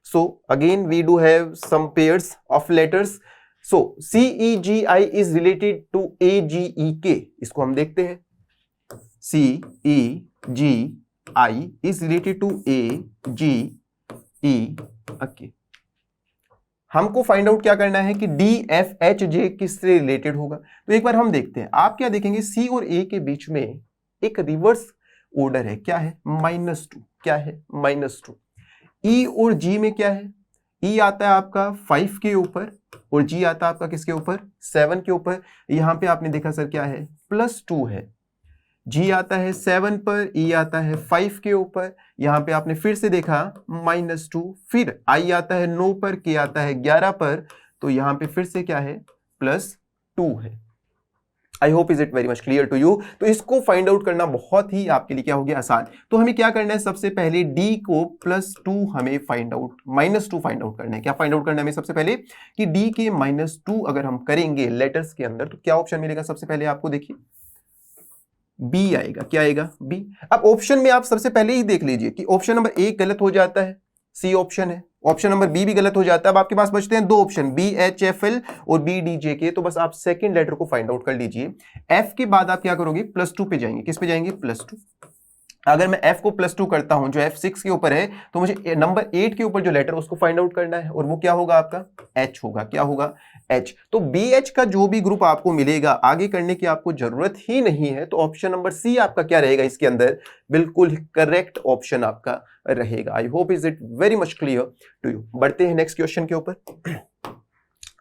So again we do have some pairs of letters. So CEGI is related to AGEK. इसको हम देखते हैं। CEGI is related to AGEK. हमको find out क्या करना है कि DFHJ किससे रिलेटेड होगा। तो एक बार हम देखते हैं। आप क्या देखेंगे, C और A के बीच में एक रिवर्स ऑर्डर है। क्या है, -2। क्या है, -2। E और G में क्या है, E आता है आपका 5 के ऊपर और G आता है आपका किसके ऊपर, 7 के ऊपर। यहां पे आपने देखा सर क्या है, +2 है। G आता है 7 पर, E आता है 5 के ऊपर। यहां पे आपने फिर से देखा -2। फिर I आता है 9 पर, K आता है 11 पर। तो यहां पे फिर से क्या है, +2 है। I hope is it very much clear to you. तो इसको फाइंड आउट करना बहुत ही आपके लिए क्या हो गया, आसान। तो हमें क्या करना है, सबसे पहले D को +2 हमें फाइंड आउट, -2 फाइंड आउट करना है। क्या फाइंड आउट करना है हमें सबसे पहले कि D के -2 अगर हम करेंगे लेटर्स के अंदर तो क्या ऑप्शन मिलेगा। सबसे पहले आपको देखिए B आएगा। क्या आएगा, B। अब ऑप्शन में आप सबसे पहले ही देख लीजिए कि ऑप्शन नंबर 1 गलत हो जाता है, C ऑप्शन है। ऑप्शन नंबर बी भी गलत हो जाता है। अब आपके पास बचते हैं 2 ऑप्शन, BHFL और BDJK। तो बस आप सेकंड लेटर को फाइंड आउट कर लीजिए। F के बाद आप क्या करोगे, +2 पे जाएंगे। किस पे जाएंगे, +2। अगर मैं F को +2 करता हूं जो F6 के ऊपर है, तो मुझे नंबर 8 के ऊपर जो लेटर उसको फाइंड आउट करना है और वो क्या होगा आपका, H होगा। क्या होगा, H। तो BH का जो भी ग्रुप आपको मिलेगा आगे करने की आपको जरूरत ही नहीं है। तो ऑप्शन नंबर सी आपका क्या रहेगा इसके अंदर, बिल्कुल करेक्ट ऑप्शन आपका रहेगा। I hope is it very much clear to you. बढ़ते हैं नेक्स्ट क्वेश्चन के ऊपर।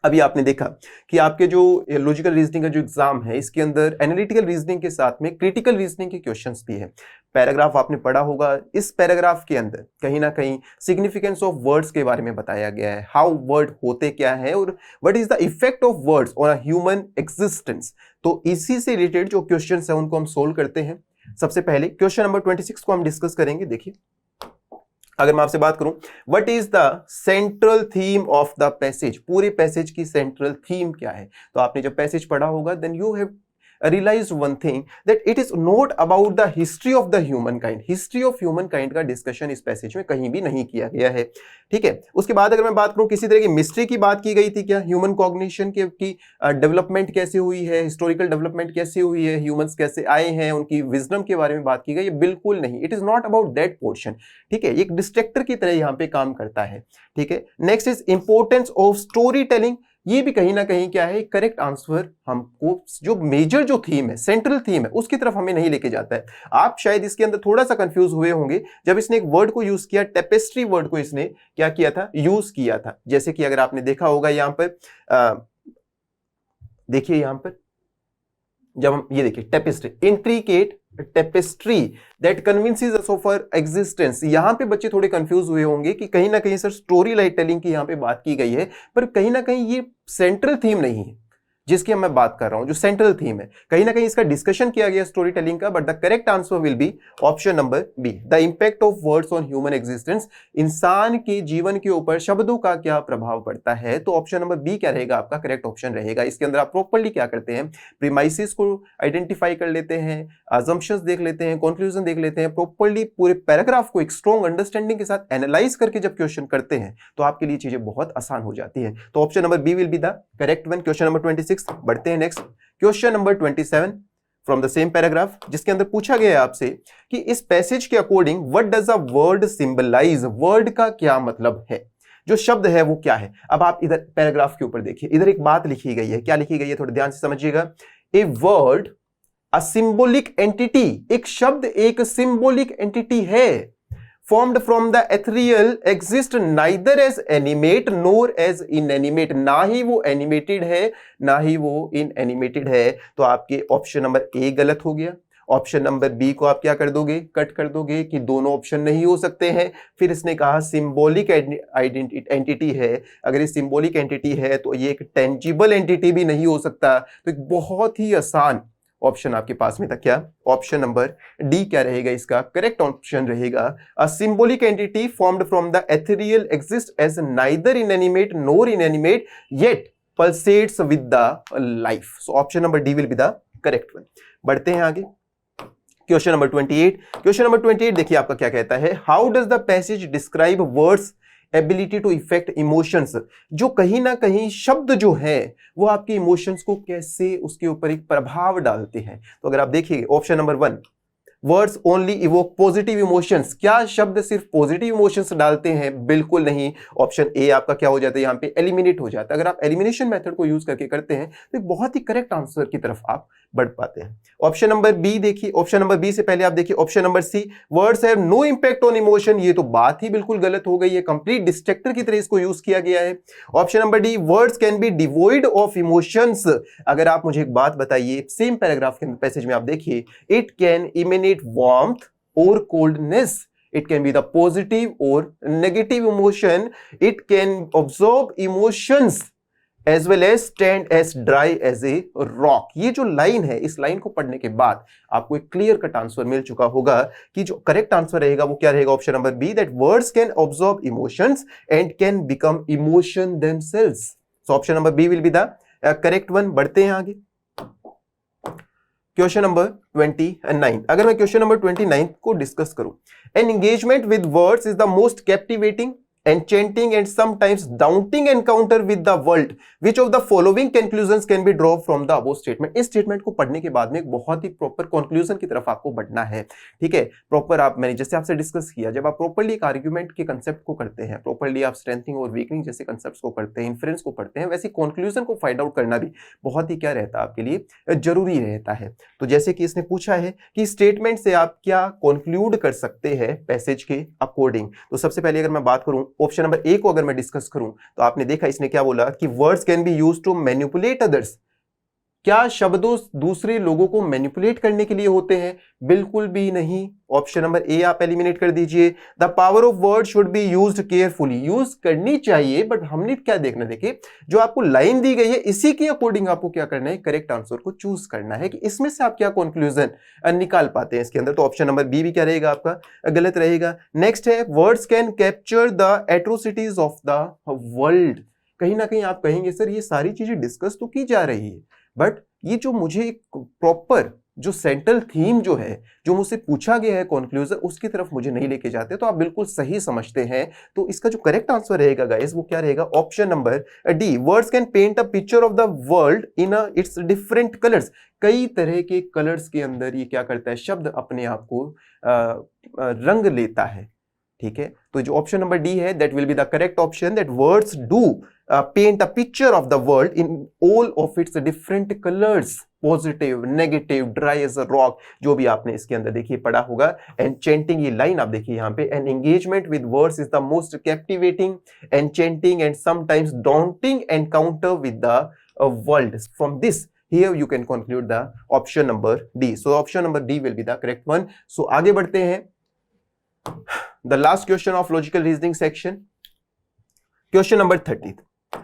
अभी आपने देखा कि आपके जो लॉजिकल रीजनिंग का जो एग्जाम है इसके अंदर एनालिटिकल रीजनिंग के साथ में क्रिटिकल रीजनिंग के क्वेश्चंस भी है। पैराग्राफ आपने पढ़ा होगा। इस पैराग्राफ के अंदर कहीं ना कहीं सिग्निफिकेंस ऑफ वर्ड्स के बारे में बताया गया है, हाउ वर्ड होते क्या है और what is the effect of words on a human existence. तो इसी से रिलेटेड जो क्वेश्चंस है उनको हम सोल्व करते हैं। सबसे पहले क्वेश्चन नंबर 26 को हम डिस्कस करेंगे। देखिए, अगर मैं आपसे बात करूं what is the central theme of the passage, पूरे पैसेज की सेंट्रल थीम क्या है। तो आपने जब पैसेज पढ़ा होगा then you have realized one thing that it is not about the history of the humankind. History of human kind का डिस्कशन इस पैसेज में कहीं भी नहीं किया गया है। ठीक है, उसके बाद अगर मैं बात करूं किसी तरह की मिस्ट्री की बात की गई थी क्या, ह्यूमन कॉग्निशन की डेवलपमेंट कैसे हुई है, हिस्टोरिकल डेवलपमेंट कैसे हुई है, ह्यूमंस कैसे आए हैं, उनकी विजडम के बारे में बात की गई है, बिल्कुल नहीं। It is not about that portion. ठीक है, एक डिस्ट्रैक्टर की तरह यहाँ पे काम करता है। ठीक है, next is importance of story telling. ये भी कहीं ना कहीं क्या है, करेक्ट आंसर हमको जो मेजर जो थीम है, सेंट्रल थीम है, उसकी तरफ हमें नहीं लेके जाता है। आप शायद इसके अंदर थोड़ा सा कंफ्यूज हुए होंगे जब इसने एक वर्ड को यूज किया, टेपेस्ट्री वर्ड को इसने क्या किया था, यूज किया था। जैसे कि अगर आपने देखा होगा यहां पर देखिए, यहां पर जब हम ये देखिए tapestry, intricate tapestry that convinces us of our existence. यहां पे बच्चे थोड़े कंफ्यूज हुए होंगे कि कहीं ना कहीं सर स्टोरी लाइन टेलिंग की यहां पे बात की गई है, पर कहीं ना कहीं ये सेंट्रल थीम नहीं है जिसकी मैं बात कर रहा हूं, जो सेंट्रल थीम है। कहीं ना कहीं इसका डिस्कशन किया गया स्टोरी टेलिंग का, but the correct answer will be option number B, the impact of words on human existence. इंसान के जीवन के ऊपर शब्दों का क्या प्रभाव पड़ता है। तो ऑप्शन नंबर बी क्या रहेगा आपका करेक्ट ऑप्शन रहेगा। इसके अंदर आप प्रॉपर्ली क्या करते हैं, प्रीमाइसिस को आइडेंटिफाई कर लेते हैं, अजम्पशंस देख लेते हैं, कंक्लूजन देख लेते हैं, प्रॉपर्ली पूरे पैराग्राफ को एक स्ट्रॉन्ग अंडरस्टैंडिंग के साथ एनालाइज करके जब क्वेश्चन करते हैं तो आपके लिए चीजें बहुत आसान हो जाती है। तो option number B will be the correct one. Question number 26 बढ़ते हैं next, question number 27 from the same paragraph, जिसके अंदर पूछा गया है आपसे कि इस पैसेज के according what does a word symbolize, word का क्या मतलब है, जो शब्द है वो क्या है। अब आप इधर पैराग्राफ के ऊपर देखिए, इधर एक बात लिखी गई है। क्या लिखी गई है, थोड़ा ध्यान से समझिएगा। A word a symbolic entity, एक शब्द एक सिंबॉलिक एंटिटी है, formed from the ethereal, exist neither as animate nor as inanimate। ना ही वो एनिमेटेड है ना ही वो इनएनिमेटेड है। तो आपके ऑप्शन नंबर ए गलत हो गया। ऑप्शन नंबर बी को आप क्या कर दोगे, कट कर दोगे कि दोनों ऑप्शन नहीं हो सकते हैं। फिर इसने कहा सिंबॉलिक एंटिटी है, अगर ये सिंबॉलिक एंटिटी है तो ये एक टेंजिबल एंटिटी भी नहीं हो सकता। तो एक बहुत ही आसान ऑप्शन आपके पास में था, क्या ऑप्शन नंबर डी क्या रहेगा, इसका करेक्ट ऑप्शन रहेगा। A symbolic entity formed from the ethereal exist as neither inanimate nor inanimate yet pulsates with the life. So option number D will be the correct one. बढ़ते हैं आगे, question number 28। Question number 28 देखिए आपका क्या कहता है, how does the passage describe words ability to effect emotions. जो कहीं ना कहीं शब्द जो है वो आपके इमोशंस को कैसे उसके ऊपर एक प्रभाव डालते हैं। तो अगर आप देखिए option number 1, words only evoke positive emotions, क्या शब्द सिर्फ पॉजिटिव इमोशंस डालते हैं, बिल्कुल नहीं। ऑप्शन ए आपका क्या हो जाता है, यहाँ पे एलिमिनेट हो जाता है। अगर आप एलिमिनेशन मेथड को यूज करके करते हैं तो एक बहुत ही करेक्ट आंसर की तरफ आप बढ़ पाते हैं। ऑप्शन नंबर बी देखिए, ऑप्शन नंबर बी से पहले आप देखिए option number C, words have no impact on emotion, ये तो बात ही बिल्कुल गलत हो गई है, कंप्लीट डिस्ट्रैक्टर की तरह इसको यूज किया गया है। Option number D, words can be devoid of emotions. अगर आप मुझे एक बात बताइए, सेम पैराग्राफ के पैसेज में आप देखिए, it can emanate warmth or coldness, it can be the positive or negative emotion, it can absorb emotions as well as stand as dry as a rock। ये जो लाइन है, इस line को पढ़ने के बाद आपको एक क्लियर कट आंसर मिल चुका होगा कि जो करेक्ट आंसर रहेगा वो क्या रहेगा, option number B, that words can absorb emotions and can become emotion themselves। so option number B will be the correct one। बढ़ते हैं आगे, क्वेश्चन नंबर 29। अगर मैं क्वेश्चन नंबर 29 को डिस्कस करूं, N engagement with words is the most captivating enchanting and sometimes daunting encounter with the world, which of the following conclusions can be drawn from the above statement। इस statement को पढ़ने के बाद में एक बहुत ही प्रॉपर कंक्लूजन की तरफ आपको बढ़ना है, ठीक है। प्रॉपर आप, मैंने जैसे आपसे डिस्कस किया, जब आप प्रॉपर्ली एक आर्ग्यूमेंट के कंसेप्ट को करते हैं, प्रॉपर्ली आप स्ट्रेंथिंग और वीकनिंग जैसे कंसेप्ट को करते हैं, इन्फ्रेंस को पढ़ते हैं, वैसे कंक्लूजन को फाइंड आउट करना भी बहुत ही क्या रहता है आपके लिए जरूरी रहता है। तो जैसे कि इसने पूछा है कि स्टेटमेंट से आप क्या कंक्लूड कर सकते हैं पैसेज के अकॉर्डिंग, तो सबसे पहले अगर मैं बात करूं ऑप्शन नंबर ए को अगर मैं डिस्कस करूं, तो आपने देखा इसने क्या बोला कि words can be used to manipulate others. क्या शब्दों दूसरे लोगों को मैनिपुलेट करने के लिए होते हैं? बिल्कुल भी नहीं। ऑप्शन नंबर ए आप एलिमिनेट कर दीजिए। The power of word should be used carefully, use करनी चाहिए, बट हमने क्या देखना, देखिए जो आपको लाइन दी गई है इसी के अकॉर्डिंग आपको क्या करना है, करेक्ट आंसर को चूज करना है कि इसमें से आप क्या कंक्लूजन निकाल पाते हैं इसके अंदर। तो ऑप्शन नंबर बी भी क्या रहेगा आपका, गलत रहेगा। नेक्स्ट है words can capture the atrocities of the world. कहीं ना कहीं आप कहेंगे सर ये सारी चीजें डिस्कस तो की जा रही है, बट ये जो मुझे एक प्रॉपर जो सेंट्रल थीम जो है, जो मुझसे पूछा गया है कंक्लूजन, उसकी तरफ मुझे नहीं लेके जाते। तो आप बिल्कुल सही समझते हैं। तो इसका जो करेक्ट आंसर रहेगा गाइस वो क्या रहेगा, option number D, words can paint a picture of the world in its different colours. कई तरह के कलर्स के अंदर ये क्या करता है, शब्द अपने आप को रंग लेता है, ठीक है। तो जो ऑप्शन नंबर डी है that will be the correct option, that words do paint a picture of the world in all of its different colours, positive, negative, dry as a rock, जो भी आपने इसके अंदर देखिए पढ़ा होगा। एनचेंटिंग, ये लाइन आप देखिए यहाँ पे, an engagement with words is the most captivating, enchanting and sometimes daunting encounter with the world. From this here you can conclude the option number D. So option number D will be the correct one. So आगे बढ़ते हैं, the last question of logical reasoning section, question number 30।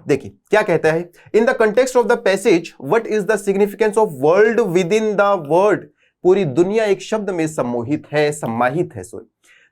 देखिए क्या कहता है, in the context of the passage what is the significance of world within the word। पूरी दुनिया एक शब्द में सम्माहित है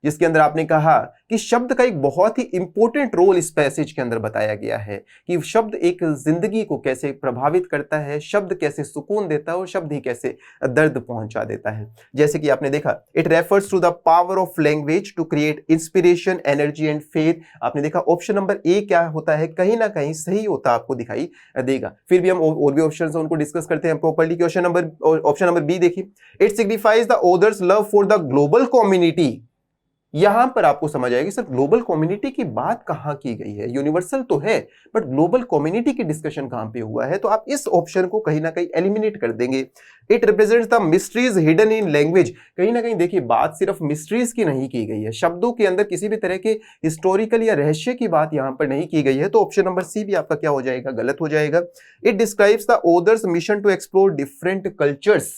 जिसके अंदर आपने कहा कि शब्द का एक बहुत ही इंपॉर्टेंट रोल इस पैसेज के अंदर बताया गया है कि शब्द एक जिंदगी को कैसे प्रभावित करता है, शब्द कैसे सुकून देता है और शब्द ही कैसे दर्द पहुंचा देता है। जैसे कि आपने देखा, it refers to the power of language to create inspiration, energy and faith. आपने देखा ऑप्शन नंबर ए क्या होता है, कहीं ना कहीं सही होता आपको दिखाई देगा। फिर भी हम और भी ऑप्शन है उनको डिस्कस करते हैं प्रॉपर्ली। ऑप्शन नंबर बी देखिए, it signifies the author's love for the global community. यहां पर आपको समझ आएगी सर ग्लोबल कम्युनिटी की बात कहां की गई है, यूनिवर्सल तो है बट ग्लोबल कम्युनिटी की डिस्कशन कहां पे हुआ है, तो आप इस ऑप्शन को कहीं ना कहीं एलिमिनेट कर देंगे। It represents the mysteries hidden in language. कहीं ना कहीं देखिए बात सिर्फ मिस्ट्रीज की नहीं की गई है, शब्दों के अंदर किसी भी तरह के हिस्टोरिकल या रहस्य की बात यहां पर नहीं की गई है। तो ऑप्शन नंबर सी भी आपका क्या हो जाएगा, गलत हो जाएगा। It describes the author's mission to explore different cultures.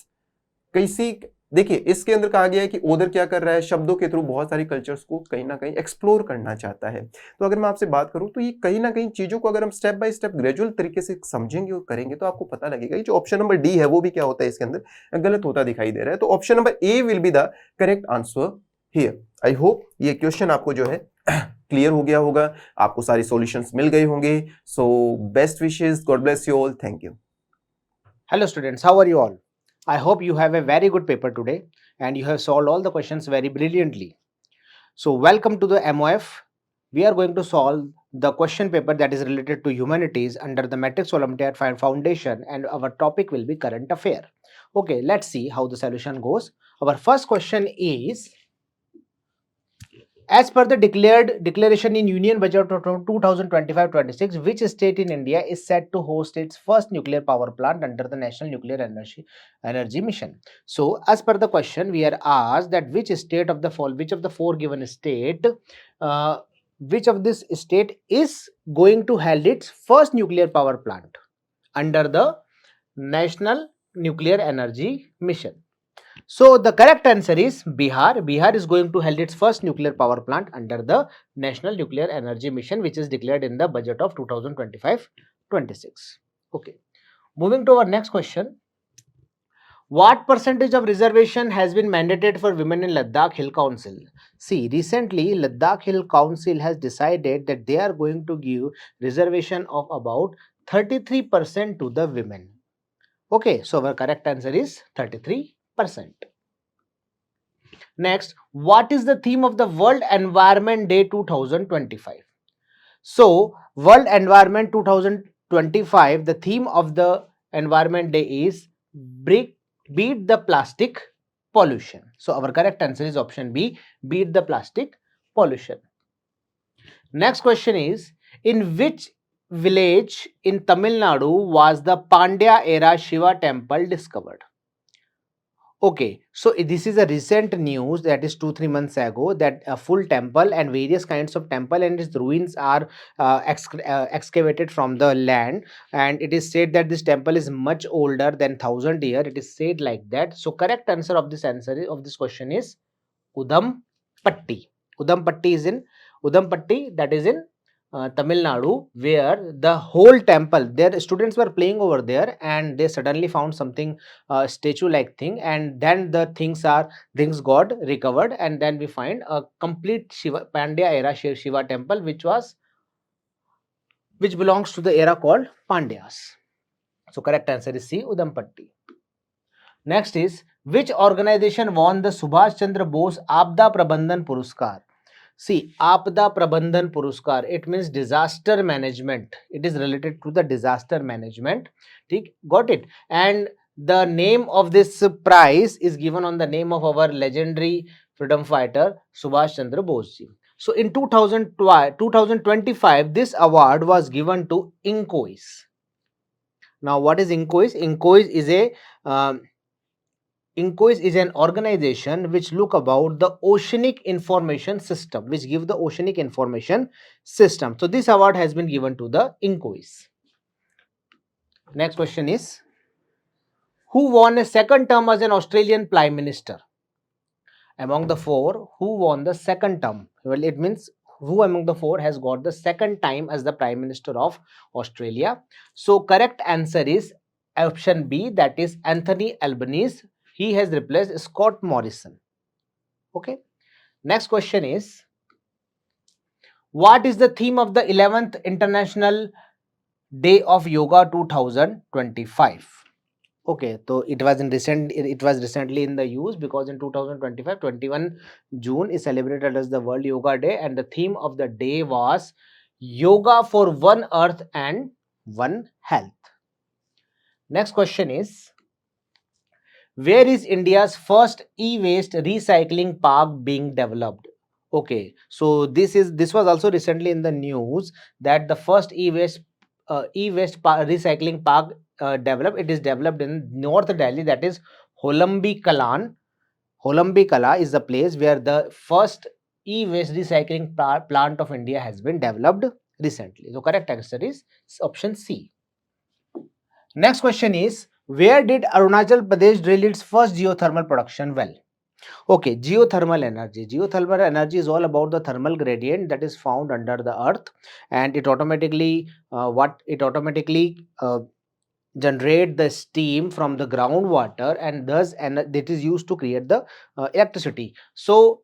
किसी देखिए इसके अंदर कहा गया है कि ओदर क्या कर रहा है, शब्दों के थ्रू बहुत सारी कल्चर्स को कहीं ना कहीं एक्सप्लोर करना चाहता है। तो अगर मैं आपसे बात करूं तो ये कहीं ना कहीं चीजों को अगर हम स्टेप बाय स्टेप ग्रेजुअल तरीके से समझेंगे और करेंगे तो आपको पता लगेगा कि जो ऑप्शन नंबर डी है वो भी क्या होता है इसके अंदर गलत होता दिखाई दे रहा है। तो option number A will be the correct answer here. I hope ये क्वेश्चन आपको जो है क्लियर हो गया होगा, आपको सारी सॉल्यूशंस मिल गए होंगे। So best wishes, God bless you all, thank you. Hello students, how are you all? I hope you have a very good paper today and you have solved all the questions very brilliantly. So welcome to the MOF. We are going to solve the question paper that is related to humanities under the Matrix Olympiad Foundation, and our topic will be current affair. Okay, let's see how the solution goes. Our first question is, as per the declaration in Union Budget of 2025-26, which state in India is set to host its first nuclear power plant under the National Nuclear Energy Mission? So, as per the question, we are asked that which of the four given state, which of this state is going to hold its first nuclear power plant under the National Nuclear Energy Mission? So the correct answer is Bihar. Bihar is going to hold its first nuclear power plant under the National Nuclear Energy Mission, which is declared in the budget of 2025-26. Okay. Moving to our next question. What percentage of reservation has been mandated for women in Ladakh Hill Council? See, recently Ladakh Hill Council has decided that they are going to give reservation of about 33% to the women. Okay, so our correct answer is 33%. Next, what is the theme of the World Environment Day 2025? So, World Environment 2025, the theme of the Environment Day is beat the plastic pollution. So, our correct answer is option B, beat the plastic pollution. Next question is, in which village in Tamil Nadu was the Pandya era Shiva temple discovered? Okay, so this is a recent news that is 2-3 months ago that a full temple and various kinds of temple and its ruins are excavated from the land, and it is said that this temple is much older than 1000 year. It is said like that. So correct answer of this question is Udampatti. Udampatti is in Udampatti, that is in Tamil Nadu, where the whole temple, their students were playing over there and they suddenly found something statue like thing, and then the things got recovered, and then we find a complete Shiva Pandya era Shiva temple which belongs to the era called Pandyas. So correct answer is C, Udampatti. Next is, which organization won the Subhash Chandra Bose Aapda Prabandhan Puruskar? See, Aapda Prabandhan Puruskar, it means disaster management. It is related to the disaster management. Got it? And the name of this prize is given on the name of our legendary freedom fighter Subhash Chandra Bose ji. So in 2025, this award was given to INCOIS. Now, what is INCOIS? INCOIS is an organization which look about the oceanic information system, which give the oceanic information system. So this award has been given to the INCOIS. Next question is, who won a second term as an Australian Prime Minister? Among the four, who won the second term? Well, it means who among the four has got the second time as the Prime Minister of Australia? So correct answer is option B, that is Anthony Albanese. He has replaced Scott Morrison. Okay. Next question is, what is the theme of the 11th International Day of Yoga 2025? Okay, so it was recently in the use, because in 2025, 21 June is celebrated as the World Yoga Day, and the theme of the day was Yoga for One Earth and One Health. Next question is, where is India's first e-waste recycling park being developed? Okay, so this was also recently in the news that the first e-waste recycling park developed. It is developed in North Delhi, that is Holambi Kalan. Holambi Kala is the place where the first e-waste recycling plant of India has been developed recently. So correct answer is option C. Next question is, Where did Arunachal Pradesh drill its first geothermal production well? Okay, geothermal energy. Geothermal energy is all about the thermal gradient that is found under the earth, and it automatically generate the steam from the groundwater, and thus and it is used to create the electricity. So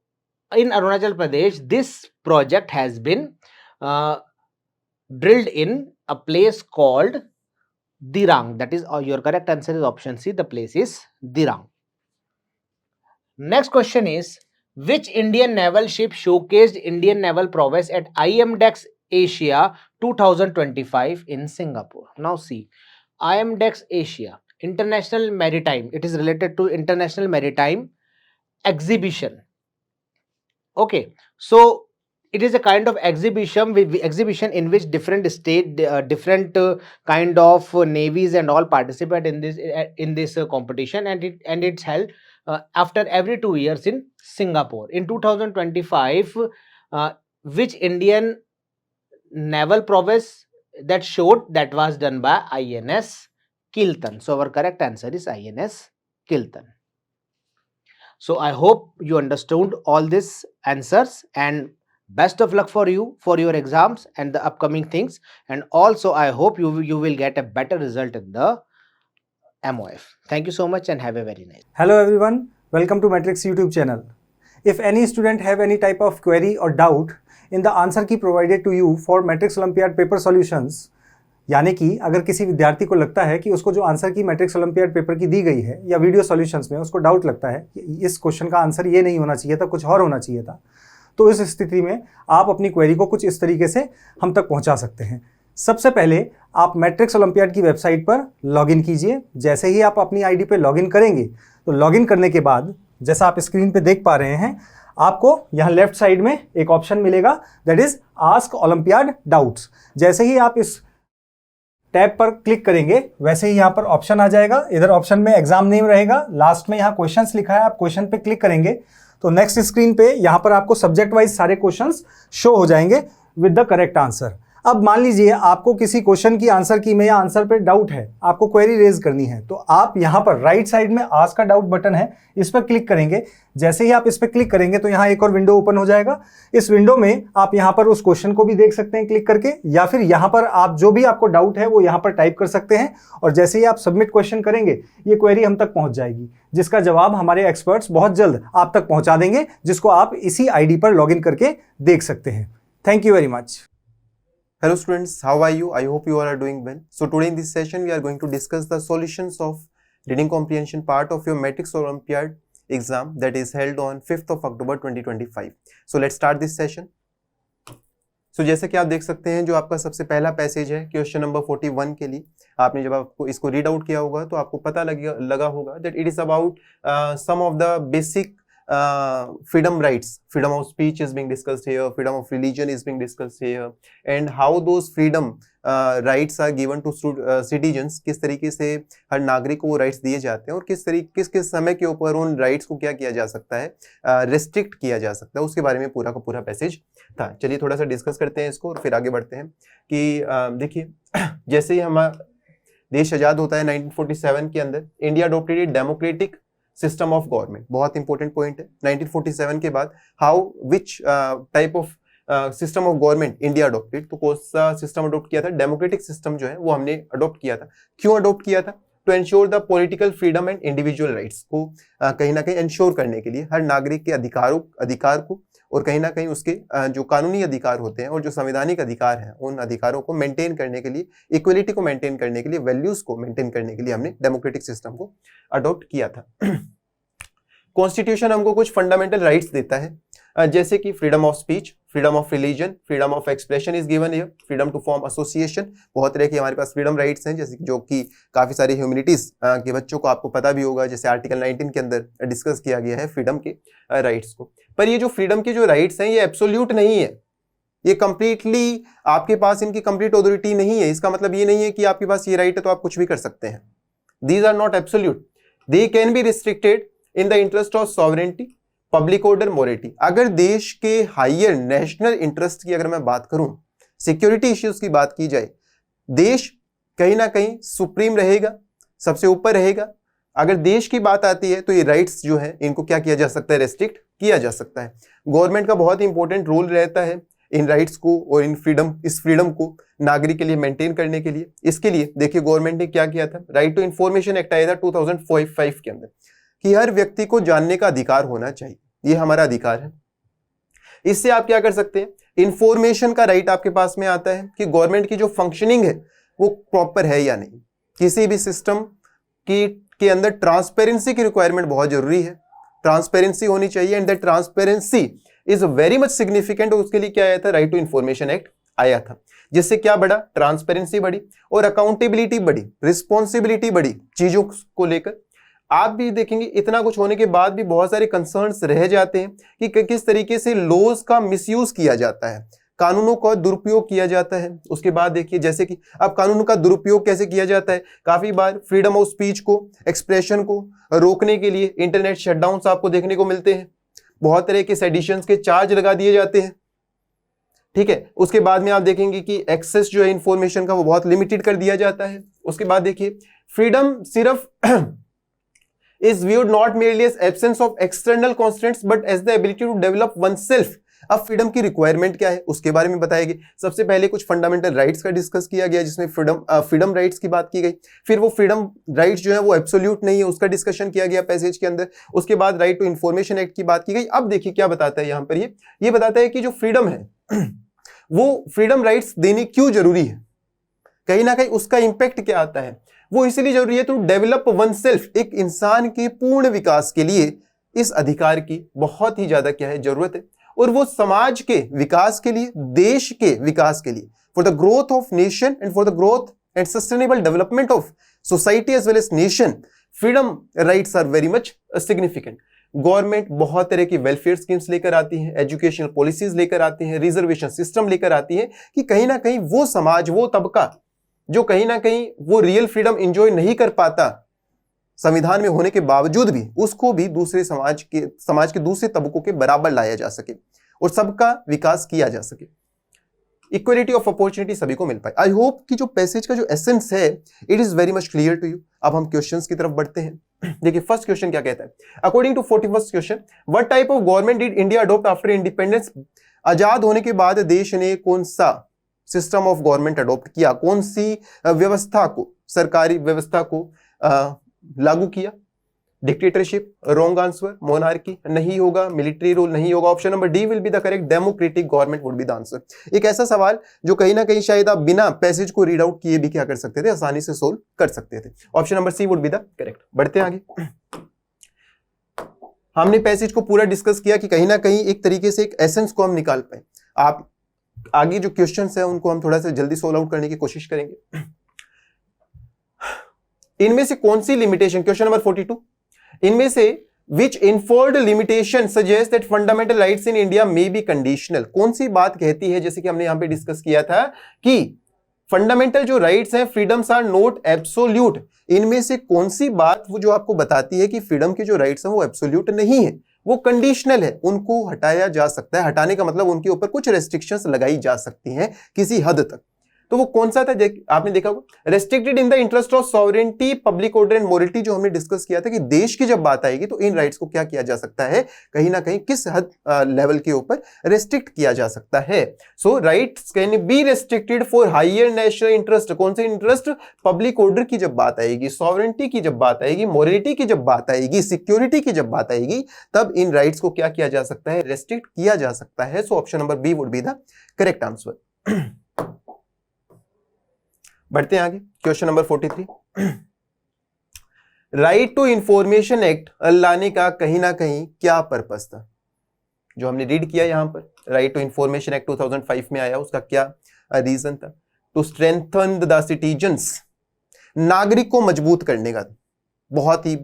in Arunachal Pradesh, this project has been uh, drilled in a place called Dirang. That is, your correct answer is option C. The place is Dirang. Next question is, which Indian naval ship showcased Indian naval prowess at IMDEX Asia 2025 in Singapore? Now see, IMDEX Asia, International Maritime. It is related to International Maritime Exhibition. Okay, so it is a kind of exhibition in which different different kind of navies and all participate in this competition, and it's held after every 2 years in Singapore. In 2025, which Indian naval prowess that showed, that was done by INS Kiltan. So our correct answer is INS Kiltan. So I hope you understood all these answers, and best of luck for you for your exams and the upcoming things. And also I hope you will get a better result in the MOF. Thank you so much and have a very nice. Hello everyone, welcome to Matrix YouTube channel. If any student have any type of query or doubt in the answer key provided to you for Matrix Olympiad paper solutions, यानी कि अगर किसी विद्यार्थी को लगता है कि उसको जो आंसर की मैट्रिक्स ओलंपियाड पेपर की दी गई है या वीडियो सॉल्यूशंस में उसको डाउट लगता है कि इस क्वेश्चन का आंसर ये नहीं होना चाहिए था, कुछ और होना चाहिए था, तो इस स्थिति में आप अपनी क्वेरी को कुछ इस तरीके से हम तक पहुंचा सकते हैं। सबसे पहले आप मैट्रिक्स ओलंपियाड की वेबसाइट पर लॉगिन कीजिए। जैसे ही आप अपनी आईडी पे लॉगिन करेंगे तो लॉगिन करने के बाद जैसा आप स्क्रीन पे देख पा रहे हैं, आपको यहाँ लेफ्ट साइड में एक ऑप्शन मिलेगा, that is ask olympiad doubts. जैसे ही आप इस टैब पर क्लिक करेंगे वैसे ही यहाँ पर ऑप्शन आ जाएगा। इधर ऑप्शन में एग्जाम नेम रहेगा, लास्ट में यहाँ क्वेश्चंस लिखा है, आप क्वेश्चन पे क्लिक करेंगे तो नेक्स्ट स्क्रीन पे यहाँ पर आपको सब्जेक्ट वाइज सारे क्वेश्चंस शो हो जाएंगे विद द करेक्ट आंसर। अब मान लीजिए आपको किसी क्वेश्चन की आंसर की में या आंसर पे डाउट है, आपको क्वेरी रेज करनी है, तो आप यहाँ पर राइट साइड में आस्क का डाउट बटन है, इस पर क्लिक करेंगे। जैसे ही आप इस पर क्लिक करेंगे तो यहाँ एक और विंडो ओपन हो जाएगा। इस विंडो में आप यहाँ पर उस क्वेश्चन को भी देख सकते हैं क्लिक करके, या फिर यहाँ पर आप जो भी आपको डाउट है वो यहाँ पर टाइप कर सकते हैं, और जैसे ही आप सबमिट क्वेश्चन करेंगे ये क्वेरी हम तक पहुंच जाएगी, जिसका जवाब हमारे एक्सपर्ट्स बहुत जल्द आप तक पहुंचा देंगे, जिसको आप इसी आईडी पर लॉगिन करके देख सकते हैं। Thank you very much. Hello students, how are you? I hope you all are doing well. So today in this session we are going to discuss the solutions of reading comprehension part of your Matrix Olympiad exam that is held on 5th of October 2025. So let's start this session. So जैसे कि आप देख सकते हैं, जो आपका सबसे पहला पैसेज है क्वेश्चन नंबर 41 के लिए, आपने जब आपको इसको रीड आउट किया होगा तो आपको पता लगा होगा that it is about some of the basic freedom rights. Freedom of speech is being discussed here, freedom of religion is being discussed here, and how those freedom rights are given to citizens. किस तरीके से हर नागरिक को वो rights दिए जाते हैं और किस समय के ऊपर उन राइट्स को क्या किया जा सकता है, रेस्ट्रिक्ट किया जा सकता है, उसके बारे में पूरा का पूरा पैसेज था। चलिए थोड़ा सा डिस्कस करते हैं इसको और फिर आगे बढ़ते हैं कि देखिए, जैसे ही हमारा देश आज़ाद होता है 1947 के अंदर, India adopted democratic system of government. बहुत इंपॉर्टेंट पॉइंट है। 1947 के बाद which type of system of government India adopted, तो कौन सा सिस्टम अडॉप्ट किया था? डेमोक्रेटिक सिस्टम जो है वो हमने अडॉप्ट किया था। क्यों अडॉप्ट किया था? To ensure the political freedom and individual rights को कहीं ना कहीं एंश्योर करने के लिए, हर नागरिक के अधिकार को और कहीं ना कहीं उसके जो कानूनी अधिकार होते हैं और जो संवैधानिक अधिकार हैं उन अधिकारों को मेंटेन करने के लिए, इक्वलिटी को मेंटेन करने के लिए, वैल्यूज को मेंटेन करने के लिए हमने डेमोक्रेटिक सिस्टम को अडॉप्ट किया था। कॉन्स्टिट्यूशन हमको कुछ फंडामेंटल राइट्स देता है, जैसे कि freedom of speech, freedom of religion, freedom of expression is given here, freedom to form association. बहुत तरह की हमारे पास फ्रीडम राइट्स हैं, जैसे जो कि काफी सारी ह्यूमैनिटीज के बच्चों को आपको पता भी होगा, जैसे आर्टिकल 19 के अंदर डिस्कस किया गया है फ्रीडम के राइट्स को। पर ये जो फ्रीडम के जो राइट्स हैं ये एब्सोल्यूट नहीं है, ये कंप्लीटली आपके पास इनकी कंप्लीट अथॉरिटी नहीं है। इसका मतलब ये नहीं है कि आपके पास ये राइट है तो आप कुछ भी कर सकते हैं। These are not absolute, they can be restricted in the interest of sovereignty, public order, morality. अगर देश के हायर नेशनल इंटरेस्ट की अगर मैं बात करूं, सिक्योरिटी इश्यूज की बात की जाए, देश कहीं ना कहीं सुप्रीम रहेगा, सबसे ऊपर रहेगा। अगर देश की बात आती है तो ये राइट्स जो है इनको क्या किया जा सकता है, रेस्ट्रिक्ट किया जा सकता है। गवर्नमेंट का बहुत ही इंपॉर्टेंट रोल रहता है इन राइट्स को और इन फ्रीडम, इस फ्रीडम को नागरिक के लिए मेंटेन करने के लिए। इसके लिए देखिए गवर्नमेंट ने क्या किया था, राइट टू इंफॉर्मेशन एक्ट आया था 2005 के अंदर, कि हर व्यक्ति को जानने का अधिकार होना चाहिए, ये हमारा अधिकार है। इससे आप क्या कर सकते हैं, इंफॉर्मेशन का राइट आपके पास में आता है कि गवर्नमेंट की जो फंक्शनिंग है वो प्रॉपर है या नहीं। किसी भी सिस्टम के अंदर ट्रांसपेरेंसी की रिक्वायरमेंट बहुत जरूरी है, ट्रांसपेरेंसी होनी चाहिए, and that transparency is very much significant. और उसके लिए क्या आया था, राइट टू इंफॉर्मेशन एक्ट आया था, जिससे क्या बढ़ा, ट्रांसपेरेंसी बढ़ी और अकाउंटेबिलिटी बढ़ी, रिस्पॉन्सिबिलिटी बढ़ी चीजों को लेकर। आप भी देखेंगे इतना कुछ होने के बाद भी बहुत सारे कंसर्न्स रह जाते हैं कि किस तरीके से लॉज का मिसयूज किया जाता है, कानूनों का दुरुपयोग किया जाता है। उसके बाद देखिए जैसे कि अब कानूनों का दुरुपयोग कैसे किया जाता है, काफी बार फ्रीडम ऑफ स्पीच को, एक्सप्रेशन को रोकने के लिए इंटरनेट शटडाउन्स आपको देखने को मिलते हैं, बहुत तरह के सेडिशंस के चार्ज लगा दिए जाते हैं, ठीक है। उसके बाद में आप देखेंगे कि एक्सेस जो है इंफॉर्मेशन का वो बहुत लिमिटेड कर दिया जाता है। उसके बाद देखिए फ्रीडम सिर्फ is viewed not merely as absence of external constraints but as the ability to develop oneself। अब फ्रीडम की रिक्वायरमेंट क्या है उसके बारे में बताया गया। सबसे पहले कुछ फंडामेंटल राइट्स का डिस्कस किया गया, जिसमें फ्रीडम राइट्स की बात की गई। फिर वो फ्रीडम राइट्स जो है वो एब्सोल्यूट नहीं है, उसका डिस्कशन किया गया पैसेज के अंदर। उसके बाद राइट टू इंफॉर्मेशन एक्ट की बात की गई। अब देखिए क्या बताता है यहाँ पर, ये बताता है कि जो फ्रीडम है वो फ्रीडम राइट्स देने क्यों जरूरी है, कहीं ना कहीं उसका इंपैक्ट क्या आता है। वो इसलिए जरूरी है टू डेवलप वन सेल्फ, एक इंसान के पूर्ण विकास के लिए इस अधिकार की बहुत ही ज्यादा क्या है, जरूरत है। और वो समाज के विकास के लिए, देश के विकास के लिए, for the growth of nation and for the growth and sustainable development of society as well as nation, freedom rights are very much significant. Government बहुत तरह की वेलफेयर स्कीम्स लेकर आती है, एजुकेशनल पॉलिसीज लेकर आती है, रिजर्वेशन सिस्टम लेकर आती है, कि कहीं ना कहीं वो समाज, वो तबका जो कहीं ना कहीं वो रियल फ्रीडम एंजॉय नहीं कर पाता संविधान में होने के बावजूद भी, उसको भी दूसरे समाज के दूसरे तबकों के बराबर लाया जा सके और सबका विकास किया जा सके, इक्वलिटी ऑफ अपॉर्चुनिटी सभी को मिल पाए। आई होप कि जो पैसेज का जो एसेंस है it is very much clear to you. अब हम क्वेश्चंस की तरफ बढ़ते हैं। देखिए फर्स्ट क्वेश्चन क्या कहता है, according to 41st question, what type of government did India adopt after independence. आजाद होने के बाद देश ने कौन सा सिस्टम ऑफ गवर्नमेंट अडॉप्ट किया, कौन सी व्यवस्था को, सरकारी व्यवस्था को लागू किया। डिक्टेटरशिप, रॉन्ग आंसर, मोनार्की नहीं होगा, मिलिट्री रूल नहीं होगा, option number D will be the correct, democratic government would be the answer. एक ऐसा सवाल जो कहीं ना कहीं शायद आप बिना पैसेज को रीड आउट किए भी क्या कर सकते थे, आसानी से सोल्व कर सकते थे। Option number C would be the correct. बढ़ते हैं आगे। हमने पैसेज को पूरा डिस्कस किया कि कहीं ना कहीं एक तरीके से एक एसेंस को हम निकाल पाए। आप आगे जो क्वेश्चंस है उनको हम थोड़ा सा जल्दी सोल्व आउट करने की कोशिश करेंगे। इनमें से कौन सी लिमिटेशन, क्वेश्चन नंबर 42, इनमें से which inferred limitation suggests that fundamental rights in India may be conditional। कौन सी बात कहती है, जैसे कि हमने यहां पे डिस्कस किया था कि फंडामेंटल जो राइट्स हैं, फ्रीडम्स आर नॉट एब्सोल्यूट। इनमें से कौन सी बात वो जो आपको बताती है कि फ्रीडम के जो राइट्स हैं वो एब्सोल्यूट नहीं है, वो कंडीशनल है, उनको हटाया जा सकता है। हटाने का मतलब उनके ऊपर कुछ रेस्ट्रिक्शंस लगाई जा सकती हैं किसी हद तक। तो वो कौन सा था, आपने देखा होगा, restricted in the interest of sovereignty, public order and morality, जो हमने डिस्कस किया था कि देश की जब बात आएगी तो इन राइट्स को क्या किया जा सकता है, कहीं ना कहीं किस हद लेवल के ऊपर रेस्ट्रिक्ट किया जा सकता है। So rights can be restricted for higher national interest. कौन से इंटरेस्ट, पब्लिक ऑर्डर की जब बात आएगी, सॉवरेनिटी की जब बात आएगी, मोरलिटी की जब बात आएगी, सिक्योरिटी की जब बात आएगी, तब इन राइट्स को क्या किया जा सकता है, रेस्ट्रिक्ट किया जा सकता है। So option number B would be the correct answer. बढ़ते हैं आगे, question number 43, right to information act लाने का कहीं ना कहीं क्या पर्पस था, जो हमने रीड किया यहां पर, राइट टू इंफॉर्मेशन एक्ट 2005 में आया, उसका क्या रीजन था, टू स्ट्रेंथन द सिटीजन्स, नागरिक को मजबूत करने का बहुत ही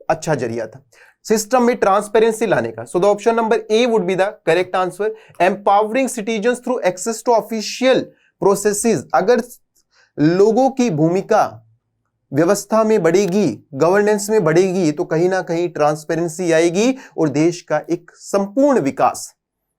अच्छा जरिया था, सिस्टम में ट्रांसपेरेंसी लाने का। So the option number A would be the correct answer, empowering citizens through access to official processes. अगर लोगों की भूमिका व्यवस्था में बढ़ेगी, गवर्नेंस में बढ़ेगी, तो कहीं ना कहीं ट्रांसपेरेंसी आएगी और देश का एक संपूर्ण विकास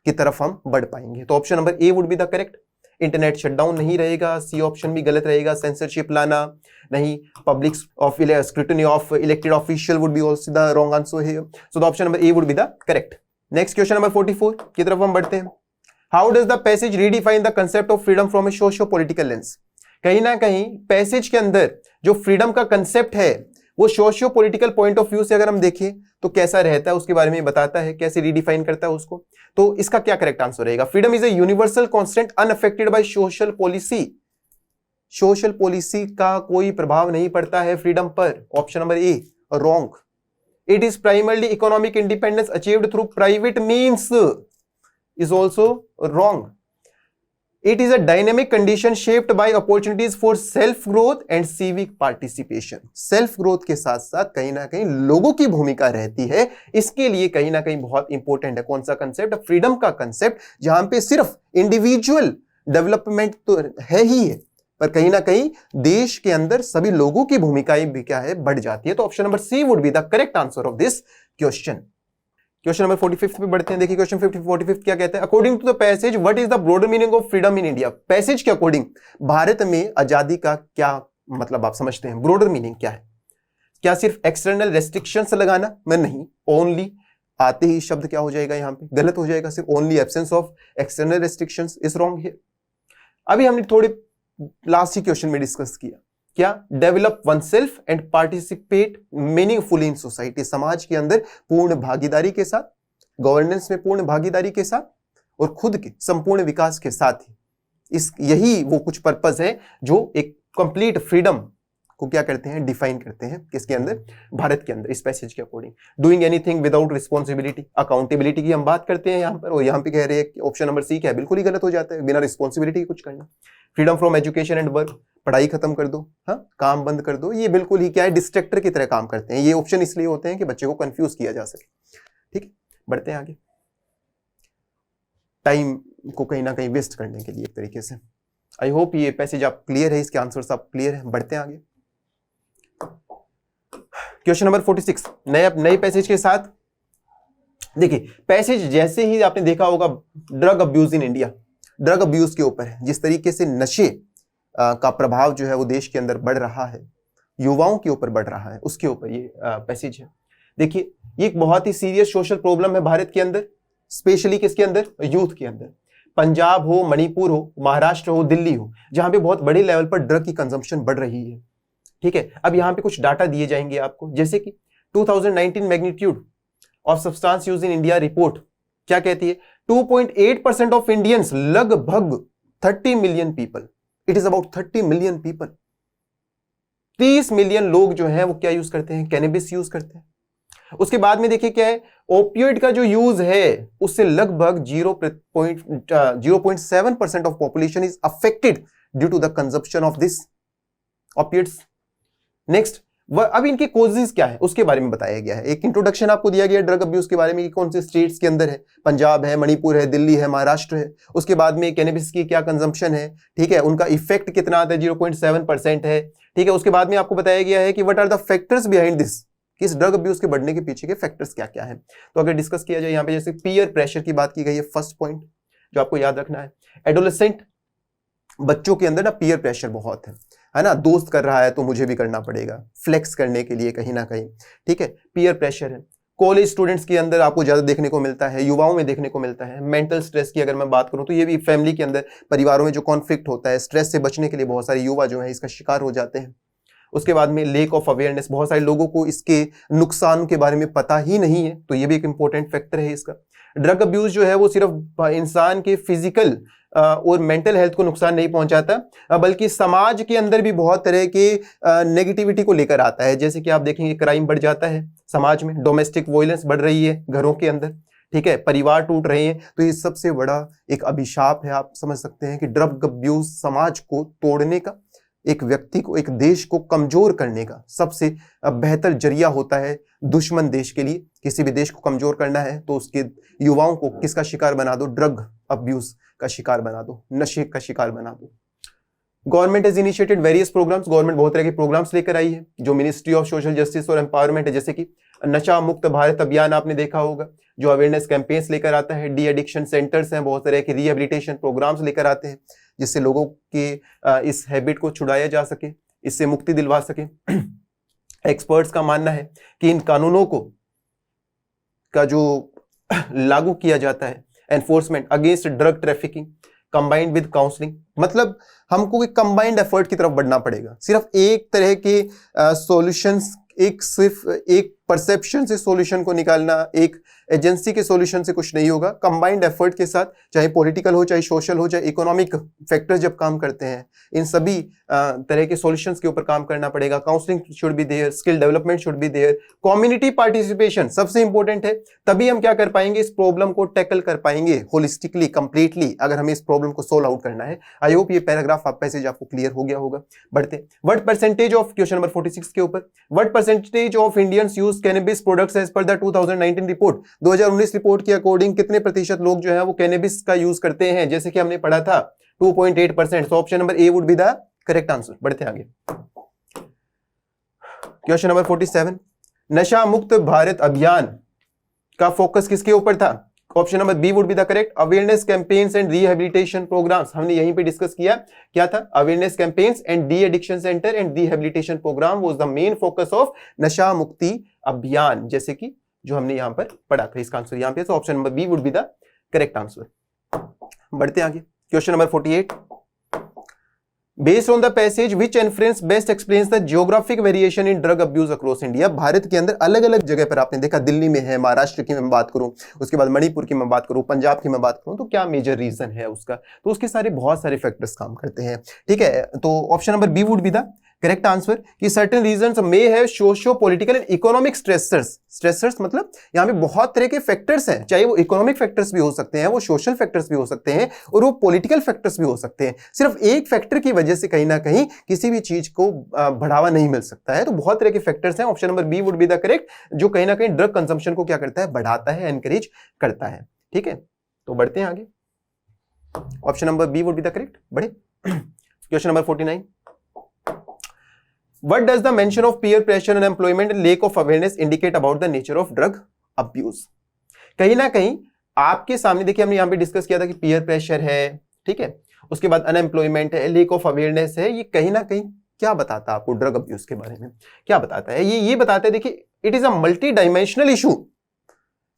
की तरफ हम बढ़ पाएंगे। तो option number A would be the correct, internet shutdown नहीं रहेगा, सी ऑप्शन भी गलत रहेगा, सेंसरशिप लाना नहीं, public of scrutiny of elected official would be also the wrong answer here, so the option number A would be the correct. Next question number 44 की तरफ हम बढ़ते हैं। How does the passage redefine the concept of freedom from A socio political lens? कहीं ना कहीं passage के अंदर जो फ्रीडम का कंसेप्ट है वो socio political point of view से अगर हम देखें तो कैसा रहता है उसके बारे में बताता है, कैसे रीडिफाइन करता है उसको। तो इसका क्या करेक्ट आंसर रहेगा? Freedom is a universal constant unaffected by social policy. Social policy का कोई प्रभाव नहीं पड़ता है फ्रीडम पर, option number A wrong. It is primarily economic independence achieved through private means is also wrong. It is a dynamic condition shaped by opportunities for self growth and civic participation. Self growth के साथ साथ कहीं ना कहीं लोगों की भूमिका रहती है, इसके लिए कहीं ना कहीं बहुत इंपॉर्टेंट है कौन सा कंसेप्ट? फ्रीडम का कंसेप्ट, जहां पे सिर्फ इंडिविजुअल डेवलपमेंट तो है ही है, पर कहीं ना कहीं देश के अंदर सभी लोगों की भूमिकाएं भी क्या है, बढ़ जाती है। तो option number C would be the correct answer of this question. Question number 45 पे बढ़ते हैं। देखिए क्वेश्चन 45 क्या कहते हैं? According to the passage what is the broader meaning of freedom in India? Passage के अकॉर्डिंग भारत में आजादी का क्या मतलब आप समझते हैं? ब्रॉडर मीनिंग क्या है? क्या सिर्फ एक्सटर्नल रेस्ट्रिक्शंस लगाना? मैं नहीं, ओनली आते ही शब्द क्या हो जाएगा यहाँ पे? गलत हो जाएगा। सिर्फ only absence of external restrictions is wrong here. अभी हमने थोड़ी लास्ट ही क्वेश्चन में डिस्कस किया, क्या? Develop one self and participate meaningfully in society. समाज के अंदर पूर्ण भागीदारी के साथ, गवर्नेंस में पूर्ण भागीदारी के साथ और खुद के संपूर्ण विकास के साथ ही यही वो कुछ पर्पस है जो एक कंप्लीट फ्रीडम को क्या करते हैं? डिफाइन करते हैं। किसके अंदर? भारत के अंदर, इस पैसेज के according. Doing anything without responsibility, accountability की हम बात करते हैं यहाँ पर, और यहाँ पे कह रहे हैं ऑप्शन नंबर सी क्या है? बिल्कुल ही गलत हो जाता है, बिना रिस्पॉन्सिबिलिटी कुछ करना। Freedom from education and work, पढ़ाई खत्म कर दो, हाँ काम बंद कर दो, ये बिल्कुल ही क्या है? डिस्ट्रैक्टर की तरह काम करते हैं। ये ऑप्शन इसलिए होते हैं कि बच्चे को कंफ्यूज किया जा सके। ठीक है, बढ़ते हैं आगे, टाइम को कहीं ना कहीं वेस्ट करने के लिए एक तरीके से। आई होप ये पैसेज आप क्लियर है, इसके आंसर आप क्लियर है। बढ़ते हैं आगे, क्वेश्चन नंबर 46 नए पैसेज के साथ। देखिए पैसेज जैसे ही आपने देखा होगा drug abuse in India, drug abuse के ऊपर है, जिस तरीके से नशे का प्रभाव जो है वो देश के अंदर बढ़ रहा है, युवाओं के ऊपर बढ़ रहा है, उसके ऊपर ये पैसेज है। देखिए ये एक बहुत ही सीरियस सोशल प्रॉब्लम है भारत के अंदर, स्पेशली किसके अंदर? यूथ के अंदर। पंजाब हो, मणिपुर हो, महाराष्ट्र हो, दिल्ली हो, जहां पे बहुत बड़े लेवल पर ड्रग की कंजम्पशन बढ़ रही है। ठीक है, अब यहां पे कुछ डाटा दिए जाएंगे आपको, जैसे कि 2019 magnitude of substance use in India report क्या कहती है? 2.8% ऑफ इंडियंस, लगभग 30 million people, it is about 30 million people, 30 million लोग जो है वो क्या यूज करते हैं? कैनबिस यूज करते हैं। उसके बाद में देखिए क्या है, ओपियोइड का जो यूज है उससे लगभग 0.7% of population is affected due to the consumption of this opioids. Next, अब इनके कॉजेज क्या है उसके बारे में बताया गया है। एक इंट्रोडक्शन आपको दिया गया ड्रग अब्यूज के बारे में कि कौन से स्टेट्स के अंदर है, पंजाब है, मणिपुर है, दिल्ली है, महाराष्ट्र है। उसके बाद में कैनबिस की क्या कंजम्पशन है, ठीक है, उनका इफेक्ट कितना आता है, 0.7% है। ठीक है, उसके बाद में आपको बताया गया है कि what are the factors behind this, कि इस ड्रग अब्यूज के बढ़ने के पीछे के फैक्टर्स क्या क्या है। तो अगर डिस्कस किया जाए यहाँ पे, जैसे पीयर प्रेशर की बात की गई है, फर्स्ट पॉइंट जो आपको याद रखना है। एडोलेसेंट बच्चों के अंदर ना पीयर प्रेशर बहुत है ना, दोस्त कर रहा है तो मुझे भी करना पड़ेगा, फ्लेक्स करने के लिए कहीं ना कहीं। ठीक है, पीयर प्रेशर है। कॉलेज स्टूडेंट्स के अंदर आपको ज्यादा देखने को मिलता है, युवाओं में देखने को मिलता है। मेंटल स्ट्रेस की अगर मैं बात करूं तो ये भी फैमिली के अंदर, परिवारों में जो कॉन्फ्लिक्ट होता है, स्ट्रेस से बचने के लिए बहुत सारे युवा जो है इसका शिकार हो जाते हैं। उसके बाद में लेक ऑफ अवेयरनेस, बहुत सारे लोगों को इसके नुकसान के बारे में पता ही नहीं है, तो ये भी एक इंपॉर्टेंट फैक्टर है इसका। ड्रग अब्यूज जो है वो सिर्फ इंसान के फिजिकल और मेंटल हेल्थ को नुकसान नहीं पहुंचाता, बल्कि समाज के अंदर भी बहुत तरह के नेगेटिविटी को लेकर आता है। जैसे कि आप देखेंगे क्राइम बढ़ जाता है समाज में, डोमेस्टिक वायलेंस बढ़ रही है घरों के अंदर, ठीक है, परिवार टूट रहे हैं। तो ये सबसे बड़ा एक अभिशाप है, आप समझ सकते हैं कि ड्रग अब्यूज समाज को तोड़ने का, एक व्यक्ति को, एक देश को कमजोर करने का सबसे बेहतर जरिया होता है। दुश्मन देश के लिए किसी भी देश को कमजोर करना है तो उसके युवाओं को किसका शिकार बना दो? ड्रग अब्यूज का शिकार बना दो, नशे का शिकार बना दो। Government has initiated various programs, government बहुत तरह के प्रोग्राम्स लेकर आई है जो मिनिस्ट्री ऑफ सोशल जस्टिस और एम्पावरमेंट है, जैसे कि नशा मुक्त भारत अभियान आपने देखा होगा, जो अवेयरनेस कैंपेन्स लेकर आता है। डी एडिक्शन सेंटर्स हैं, बहुत तरह के रिहेबिलिटेशन प्रोग्राम्स लेकर आते हैं। जिससे लोगों के इस हैबिट को छुड़ाया जा सके, इससे मुक्ति दिलवा सके। एक्सपर्ट्स का मानना है कि इन कानूनों को का जो लागू किया जाता है, enforcement against drug trafficking combined with counselling, मतलब हमको एक कंबाइंड एफर्ट की तरफ बढ़ना पड़ेगा। सिर्फ एक तरह के सॉल्यूशंस, सिर्फ एक परसेप्शन से सॉल्यूशन को निकालना, एक एजेंसी के सॉल्यूशन से कुछ नहीं होगा। कंबाइंड एफर्ट के साथ, चाहे पॉलिटिकल हो, चाहे सोशल हो, चाहे इकोनॉमिक फैक्टर्स जब काम करते हैं, इन सभी तरह के सॉल्यूशंस के ऊपर काम करना पड़ेगा। Counselling should be there, skill development should be there, community participation सबसे इंपॉर्टेंट है। तभी हम क्या कर पाएंगे, इस प्रॉब्लम को टैकल कर पाएंगे होलिस्टिकली, कंप्लीटली, अगर हमें इस प्रॉब्लम को सोल्व आउट करना है। आई होप ये पैराग्राफ पैसेज आपको क्लियर हो गया होगा। बढ़ते what percentage of, question number 46 के ऊपर, what percentage of Indians use cannabis products as per the 2019 report. 2019 report के अकॉर्डिंग कितने प्रतिशत लोग जो है वो कैनबिस का यूज करते हैं, जैसे कि हमने पढ़ा था 2.8%। सो option number A would be the correct answer. बढ़ते आगे, क्वेश्चन नंबर 47, नशा मुक्त भारत अभियान का फोकस किसके ऊपर था? Option number B would be the correct, awareness campaigns and rehabilitation programs. हमने यहीं पे डिस्कस किया, क्या था? Awareness campaigns and de addiction centre and rehabilitation program was the main focus of नशा मुक्ति अभियान, जैसे कि जो हमने यहां पर पढ़ा था। इसका आंसर यहां पे, तो option number B would be the correct answer. बढ़ते आगे, question number 48, based on the passage which influence best explains the geographic variation in drug abuse across India. Bharat के अंदर अलग अलग जगह पर आपने देखा, दिल्ली में है, महाराष्ट्र की मैं बात करूं, उसके बाद मणिपुर की मैं बात करूं, पंजाब की मैं बात करूं, तो क्या मेजर रीजन है उसका? तो उसके सारे बहुत सारे फैक्टर्स काम करते हैं, ठीक है। तो option number B would be the correct answer कि certain reasons may have socio political and economic stressors मतलब यहाँ पे बहुत तरह के फैक्टर्स हैं, चाहे वो इकोनॉमिक फैक्टर्स भी हो सकते हैं, वो सोशल फैक्टर्स भी हो सकते हैं, और वो पॉलिटिकल फैक्टर्स भी हो सकते हैं। सिर्फ एक फैक्टर की वजह से कहीं ना कहीं किसी भी चीज को बढ़ावा नहीं मिल सकता है। तो बहुत तरह के फैक्टर्स हैं। Option number B would be the correct, जो कहीं ना कहीं ड्रग कंजम्पशन को क्या करता है, बढ़ाता है, एनकरेज करता है, ठीक है। तो बढ़ते हैं आगे, option number B would be the correct. बढ़े, question number 49, What does the mention of peer pressure, unemployment and lack of awareness indicate about the nature of drug abuse? कहीं ना कहीं आपके सामने देखिए, हमने यहाँ पे डिस्कस किया था कि पीयर प्रेशर है, ठीक है, उसके बाद अनएम्प्लॉयमेंट है, लेक ऑफ अवेयरनेस है। ये कहीं ना कहीं क्या बताता है आपको ड्रग अब्यूज के बारे में? क्या बताता है ये बताता है, देखिए, it is a multi dimensional issue.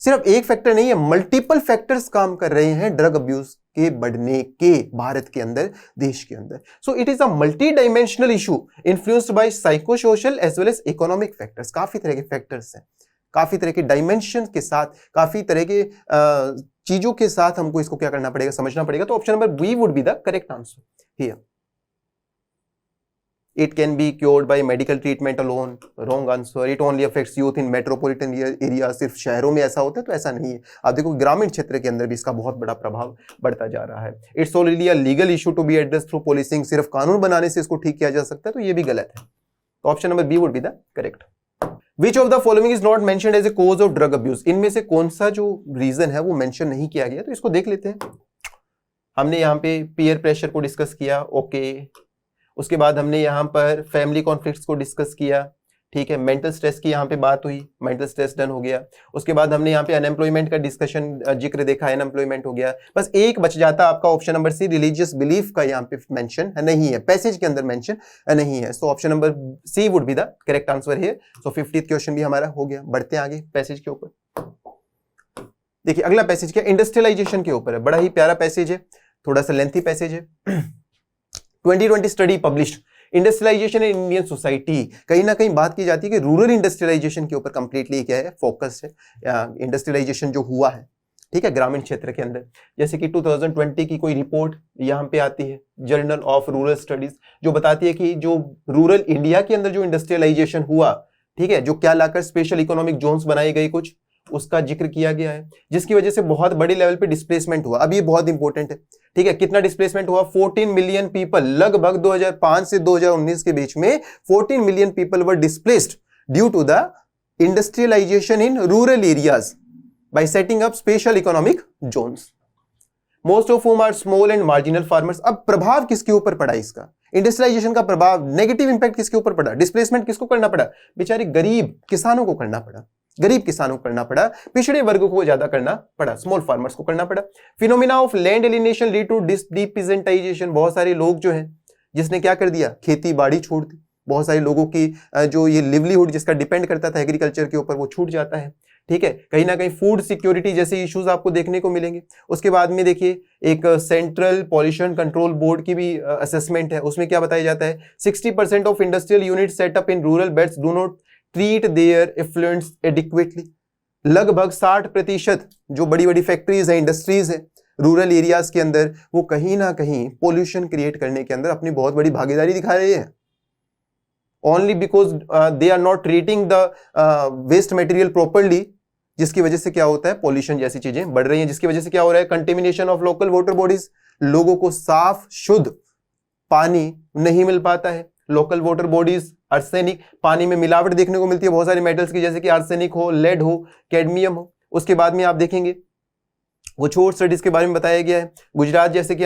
सिर्फ एक फैक्टर नहीं है, मल्टीपल फैक्टर्स काम कर रहे हैं ड्रग अब्यूज के बढ़ने के भारत के अंदर, देश के अंदर। So it is a multi dimensional issue influenced by psycho social as well as economic factors. काफी तरह के फैक्टर्स हैं, काफी तरह के डायमेंशन के साथ, काफी तरह के चीजों के साथ हमको इसको क्या करना पड़ेगा, समझना पड़ेगा। तो option number B would be the correct answer here. It can be cured by medical treatment alone. Wrong answer. It only affects youth in metropolitan area. सिर्फ शहरों में ऐसा होता है, तो ऐसा नहीं है। आप देखो ग्रामीण क्षेत्र के अंदर भी इसका बहुत बड़ा प्रभाव बढ़ता जा रहा है। It's only a legal issue to be addressed through policing. सिर्फ कानून बनाने से इसको ठीक किया जा सकता है, तो ये भी गलत है। तो option number B would be the correct. Which of the following is not mentioned as a cause of drug abuse? इनमें से कौन सा जो रीजन है वो मेंशन नहीं किया गया, तो इसको देख लेते हैं। हमने यहाँ पे पीयर प्रेशर को डिस्कस किया, ओके। उसके बाद हमने यहाँ पर फैमिली कॉन्फ्लिक्ट्स को डिस्कस किया, ठीक है। मेंटल स्ट्रेस की यहाँ पे बात हुई, मेंटल स्ट्रेस डन हो गया। उसके बाद हमने यहाँ पे अनएम्प्लॉयमेंट का डिस्कशन, जिक्र देखा, अनएम्प्लॉयमेंट हो गया। बस एक बच जाता आपका option number C, religious belief का यहाँ पे मेंशन नहीं है, पैसेज के अंदर मेंशन नहीं है। So option number C would be the correct answer है। सो 50th क्वेश्चन भी हमारा हो गया। बढ़ते हैं आगे पैसेज के ऊपर। देखिए अगला पैसेज क्या, इंडस्ट्रियलाइजेशन के ऊपर है। बड़ा ही प्यारा पैसेज है, थोड़ा सा लेंथी पैसेज है। 2020 study published industrialisation in Indian society. कहीं ना कहीं बात की जाती है कि रूरल इंडस्ट्रियलाइजेशन के ऊपर कंप्लीटली क्या है, फोकस है। इंडस्ट्रियलाइजेशन जो हुआ है, ठीक है, ग्रामीण क्षेत्र के अंदर। जैसे कि 2020 की कोई रिपोर्ट यहाँ पे आती है, जर्नल ऑफ रूरल स्टडीज, जो बताती है कि जो रूरल इंडिया के अंदर जो इंडस्ट्रियलाइजेशन हुआ, ठीक है, जो क्या लाकर स्पेशल इकोनॉमिक जोन्स बनाए गए कुछ, उसका जिक्र किया गया है, जिसकी वजह से बहुत बड़े लेवल पे डिस्प्लेसमेंट हुआ। अब ये बहुत इंपॉर्टेंट है, ठीक है। कितना डिस्प्लेसमेंट हुआ? 14 मिलियन पीपल, लगभग 2005 से 2019 के बीच में 14 million people were displaced due to the industrialisation in rural areas by setting up special economic zones, most of whom are small and marginal farmers. अब प्रभाव किसके ऊपर पड़ा इसका? इंडस्ट्रियलाइजेशन का प्रभाव, नेगेटिव इंपैक्ट किसके ऊपर पड़ा? डिस्प्लेसमेंट किसको करना पड़ा? बेचारे गरीब किसानों को करना पड़ा, गरीब किसानों को करना पड़ा, पिछड़े वर्गों को ज्यादा करना पड़ा, स्मॉल फार्मर्स को करना पड़ा। Phenomena of land alienation lead to depeasantization, बहुत सारे लोग जो हैं जिसने क्या कर दिया, खेती बाड़ी छोड़ दी, बहुत सारे लोगों की जो ये लिवलीहुड जिसका डिपेंड करता था एग्रीकल्चर के ऊपर वो छूट जाता है, ठीक है। कहीं ना कहीं फूड सिक्योरिटी जैसे इश्यूज आपको देखने को मिलेंगे। उसके बाद में देखिए एक सेंट्रल पॉल्यूशन कंट्रोल बोर्ड की भी असेसमेंट है, उसमें क्या बताया जाता है, 60% of industrial unit setup in rural belts do not treat their effluents adequately. लगभग 60% जो बड़ी बड़ी फैक्ट्रीज है, इंडस्ट्रीज है रूरल एरियाज के अंदर, वो कहीं ना कहीं पोल्यूशन क्रिएट करने के अंदर अपनी बहुत बड़ी भागीदारी दिखा रही है, only because they are not treating the waste material properly, जिसकी वजह से क्या होता है, पॉल्यूशन जैसी चीजें बढ़ रही हैं, जिसकी वजह से क्या हो रहा है, contamination of local water bodies, लोगों को साफ शुद्ध पानी नहीं मिल पाता है। लोकल वाटर बॉडीज, आर्सेनिक, पानी में मिलावट देखने को मिलती है बहुत सारे मेटल्स की, जैसे कि आर्सेनिक हो, लेड हो, कैडमियम हो। उसके बाद में आप देखेंगे कुछ और स्टडीज के बारे में बताया गया है। गुजरात जैसे कि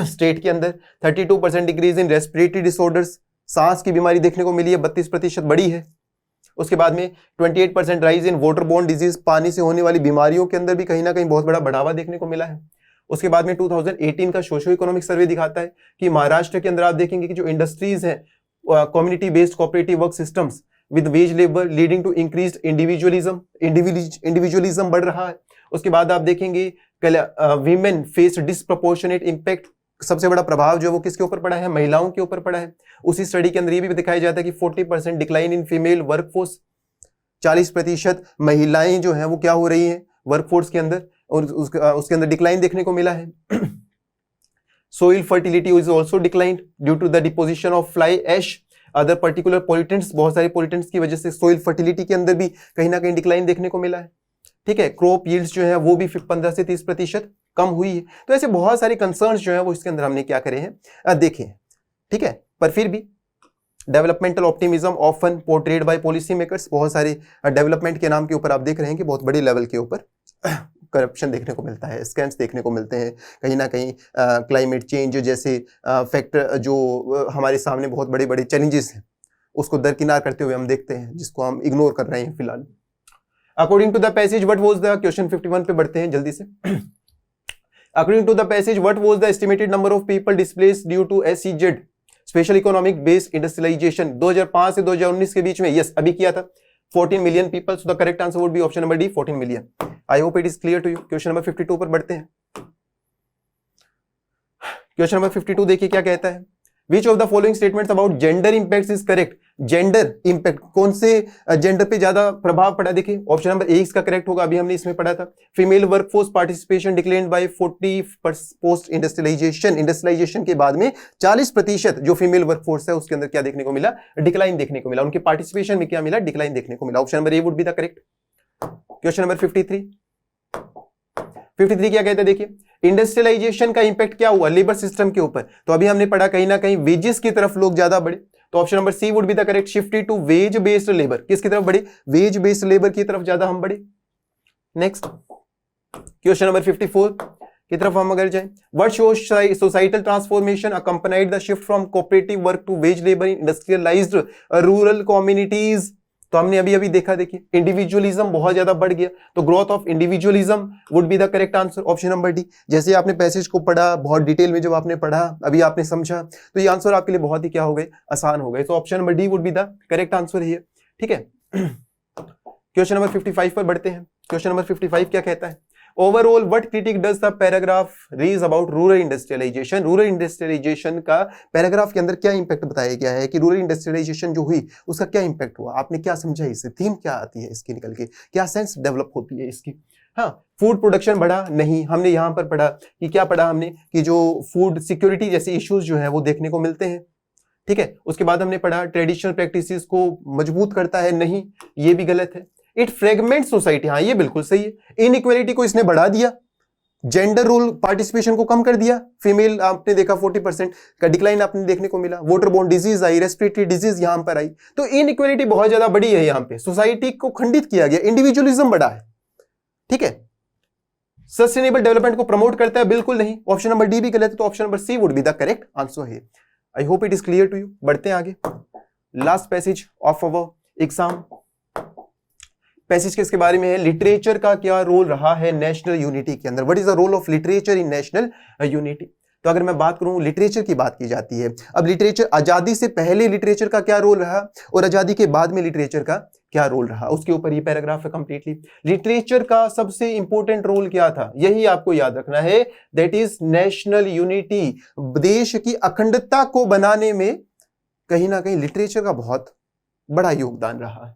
स्टेट के अंदर 32% डिक्रीज इन रेस्पिरेटरी डिसऑर्डर्स, सांस की बीमारी देखने को मिली है, 32% बढ़ी है। उसके बाद में 28% राइज इन वाटरबोर्न डिजीज, पानी से होने वाली बीमारियों के अंदर भी कहीं ना कहीं बहुत बड़ा बढ़ावा देखने को मिला है। उसके बाद में 2018 का सोशो इकोनॉमिक सर्वे दिखाता है कि महाराष्ट्र के अंदर आप देखेंगे कि जो इंडस्ट्रीज हैं, community based cooperative work systems with wage labour leading to increased individualism बढ़ रहा है। उसके बाद आप देखेंगे वीमेन फेस डिस्प्रपोर्शनेट इंपैक्ट, सबसे बड़ा प्रभाव जो है वो किसके ऊपर पड़ा है, महिलाओं के ऊपर पड़ा है। उसी स्टडी के अंदर ये भी दिखाया जाता है कि 40% डिक्लाइन इन फीमेल वर्कफोर्स, 40% महिलाएं जो हैं वो क्या हो रही हैं वर्कफोर्स के अंदर, और उसके अंदर डिक्लाइन देखने को मिला है। Soil fertility is also declined due to the deposition of fly ash, other particular pollutants, बहुत सारे पॉल्यूटेंट्स की वजह से सोइल फर्टिलिटी के अंदर भी कहीं ना कहीं डिक्लाइन देखने को मिला है, ठीक है। क्रॉप यील्ड्स जो है वो भी 15 से 30% कम हुई है। तो ऐसे बहुत सारे कंसर्न्स जो है वो इसके अंदर हमने क्या करे हैं देखे हैं, ठीक है। पर फिर भी developmental optimism often portrayed by policy makers, बहुत सारे डेवलपमेंट के नाम के ऊपर आप देख रहे हैं कि बहुत बड़े लेवल के ऊपर करप्शन देखने को मिलता है, स्कैम्स देखने को मिलते हैं। कहीं ना कहीं क्लाइमेट चेंज जैसे फैक्टर जो हमारे सामने बहुत बड़े बड़े चैलेंजेस हैं उसको दरकिनार करते हुए हम देखते हैं, जिसको हम इग्नोर कर रहे हैं फिलहाल। According to the passage what was the, question 51 पे बढ़ते हैं जल्दी से। According to the passage what was the estimated number of people displaced due to SEZ, special economic based industrialisation, 2005 से 2019 के बीच में, यस अभी किया था 14 million people. So the correct answer would be option number D, 14 million. I hope it is clear to you. Question number 52 पर बढ़ते हैं। क्वेश्चन नंबर 52 देखिए क्या कहता है, Which of the following statements about gender impacts is correct? Gender impact, कौन से gender पे ज्यादा प्रभाव पड़ा, देखिए ऑप्शन नंबर ए इसका करेक्ट होगा, अभी हमने इसमें पढ़ा था। Female workforce participation declined by 40 post industrialisation के बाद में 40% जो फीमेल वर्कफोर्स है उसके अंदर क्या देखने को मिला, डिक्लाइन देखने को मिला, उनके पार्टिसिपेशन में क्या मिला, डिक्लाइन देखने को मिला। Option number A would be the correct. Question number 53 क्या कहते हैं, देखिए इंडस्ट्रियलाइजेशन का इंपैक्ट क्या हुआ लेबर सिस्टम के ऊपर, तो अभी हमने पढ़ा कहीं ना कहीं वेजेस की तरफ लोग ज्यादा बढ़े, तो option number C would be the correct, shifted to wage based labour. किसकी तरफ बढ़े, वेज बेस्ड लेबर की तरफ ज्यादा हम बढ़े। नेक्स्ट क्वेश्चन नंबर 54 की तरफ हम अगर जाएं, what shows societal transformation accompanied the shift from cooperative work to wage labour in industrialised rural communities, तो हमने अभी अभी देखा, देखिए इंडिविजुअलिज्म बहुत ज्यादा बढ़ गया, तो growth of individualism would be the correct answer, option number D. जैसे आपने पैसेज को पढ़ा बहुत डिटेल में, जब आपने पढ़ा अभी आपने समझा, तो ये आंसर आपके लिए बहुत ही क्या हो गए, आसान हो गए। तो option number D would be the correct answer here, ठीक है। क्वेश्चन नंबर 55 पर बढ़ते हैं। क्वेश्चन नंबर 55 क्या कहता है, overall what critique does the paragraph raise about rural industrialisation, rural industrialisation का पैराग्राफ के अंदर क्या इंपैक्ट बताया गया है कि रूरल इंडस्ट्रियलाइजेशन जो हुई उसका क्या इंपैक्ट हुआ, आपने क्या समझा, इससे थीम क्या आती है इसकी निकल के, क्या सेंस डेवलप होती है इसकी। हाँ, फूड प्रोडक्शन बढ़ा नहीं, हमने यहां पर पढ़ा कि क्या पढ़ा हमने कि जो फूड सिक्योरिटी जैसे इश्यूज जो है वो देखने को मिलते हैं, ठीक है। उसके बाद हमने पढ़ा ट्रेडिशनल प्रैक्टिसेस को मजबूत करता है, नहीं ये भी गलत है। इट फ्रेगमेंट सोसाइटी, हाँ ये बिल्कुल सही है। इनइक्वालिटी को इसने बढ़ा दिया, जेंडर रोल पार्टिसिपेशन को कम कर दिया, फीमेल आपने देखा 40% का डिक्लाइन आपने देखने को मिला, वाटरबोर्न डिजीज आई, रेस्पिरेटरी डिजीज यहां पर आई, तो इनइक्वालिटी बहुत ज्यादा बड़ी है, यहां पे सोसाइटी को खंडित किया गया, इंडिविजुअलिज्म बढ़ा है, ठीक है। सस्टेनेबल डेवलपमेंट को प्रमोट करता है, बिल्कुल नहीं, ऑप्शन नंबर डी भी गलत है, तो option number C would be the correct answer है। I hope it is clear to you. बढ़ते हैं आगे, last passage of our exam. Passage किसके बारे में है? लिटरेचर का क्या रोल रहा है नेशनल यूनिटी के अंदर, what is the role of literature in national unity. तो अगर मैं बात करूं, लिटरेचर की बात की जाती है। अब लिटरेचर, आजादी से पहले लिटरेचर का क्या रोल रहा और आजादी के बाद में लिटरेचर का क्या रोल रहा, उसके ऊपर ये पैराग्राफ है कंप्लीटली। लिटरेचर का सबसे इंपॉर्टेंट रोल क्या था, यही आपको याद रखना है, दैट इज नेशनल यूनिटी। देश की अखंडता को बनाने में कहीं ना कहीं लिटरेचर का बहुत बड़ा योगदान रहा है।